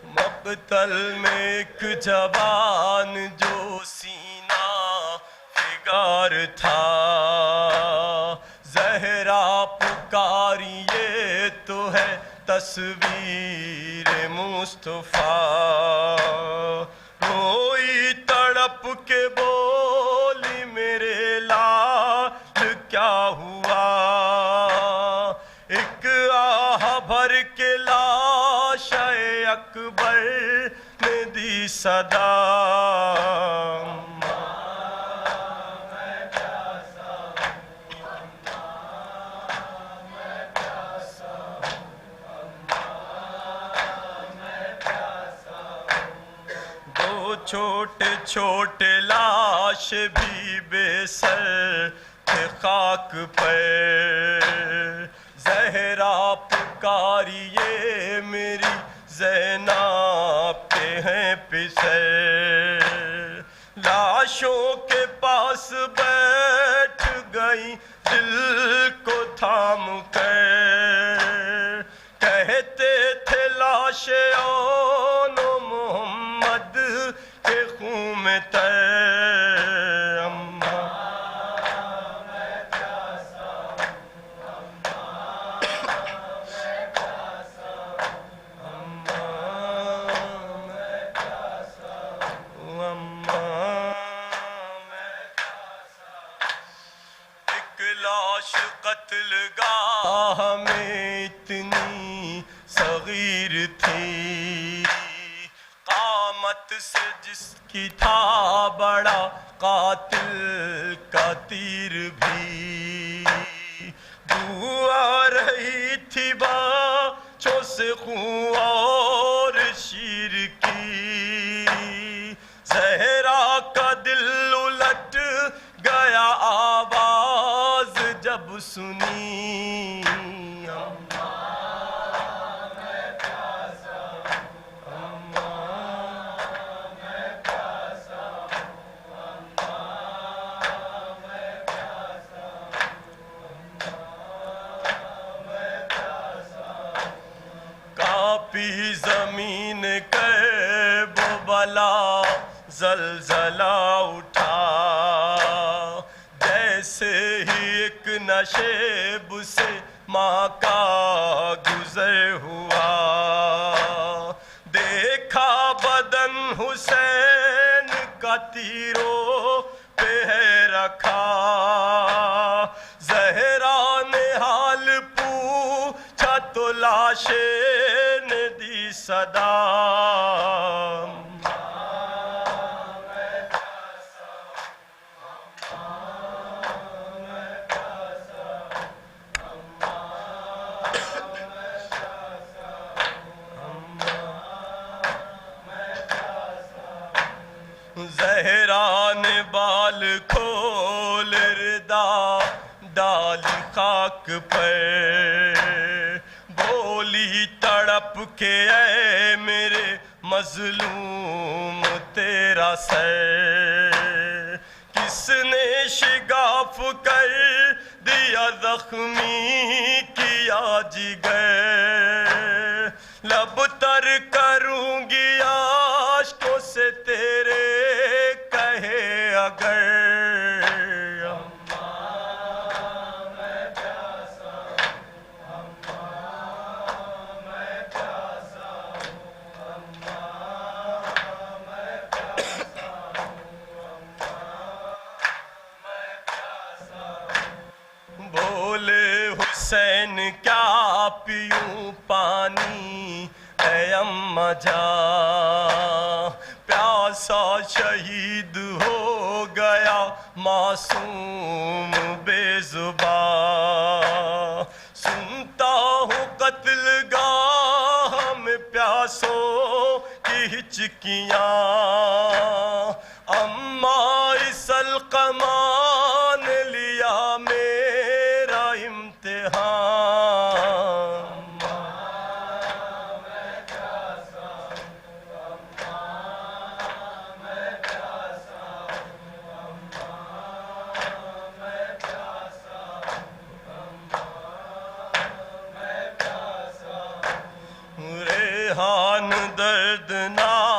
مقتل بغل میں ایک جوان جو سینہ فگار تھا، زہرا پکاری یہ تو ہے تصویر مصطفیٰ، روئی تڑپ کے بولی میرے لال کیا ہوا، ایک آہ بھر کے لاش اکبر نے دی صدا، چھوٹے چھوٹے لاش بھی بے سر تھے خاک پر، زہرا پکاریے میری زینب کے ہیں پسر، لاشوں کے پاس بیٹھ گئی دل کو تھام کر، کہتے تھے لاش اون محمد کے خون میں تر، اماں میں پیاسا ہوں، اماں میں پیاسا ہوں، اماں میں پیاسا ہوں، اماں میں پیاسا ہوں، ایک لاش قتل گاہ میں اتنی صغیر تھی، قامت سے جس کی تھا بڑا قاتل کا تیر بھی، بو آ رہی تھی بچوں سے خون اور شیر کی، زہرا کا دل الٹ گیا آواز جب سنی، کانپی زمین کرب و بلا زلزلہ اٹھا، جیسے ہی ایک نشیب سے ماں کا گزر ہوا، دیکھا بدن حسین کا تیروں پہ ہے رکھا، زہرا نے حال پوچھا تو لاشیں نے دی صدا، زہرا نے بال کھول ردا ڈالی خاک پر، بولی تڑپ کے اے میرے مظلوم تیرا سر، کس نے شگاف کر دیا زخمی کیا جگر، لب تر کروں گی اشکوں سے تیرے کہے اگر، بولے حسین کیا پیوں پانی اے اماں جان، پیاسا شہید ہو گیا معصوم بے زبان، سنتا ہوں قتل گاہ میں پیاسوں کی ہچکیاں، اماں اس القمان لیا میرا امتحان، ریحان دردناک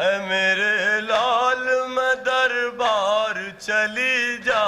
اے میرے لال میں دربار چلی جا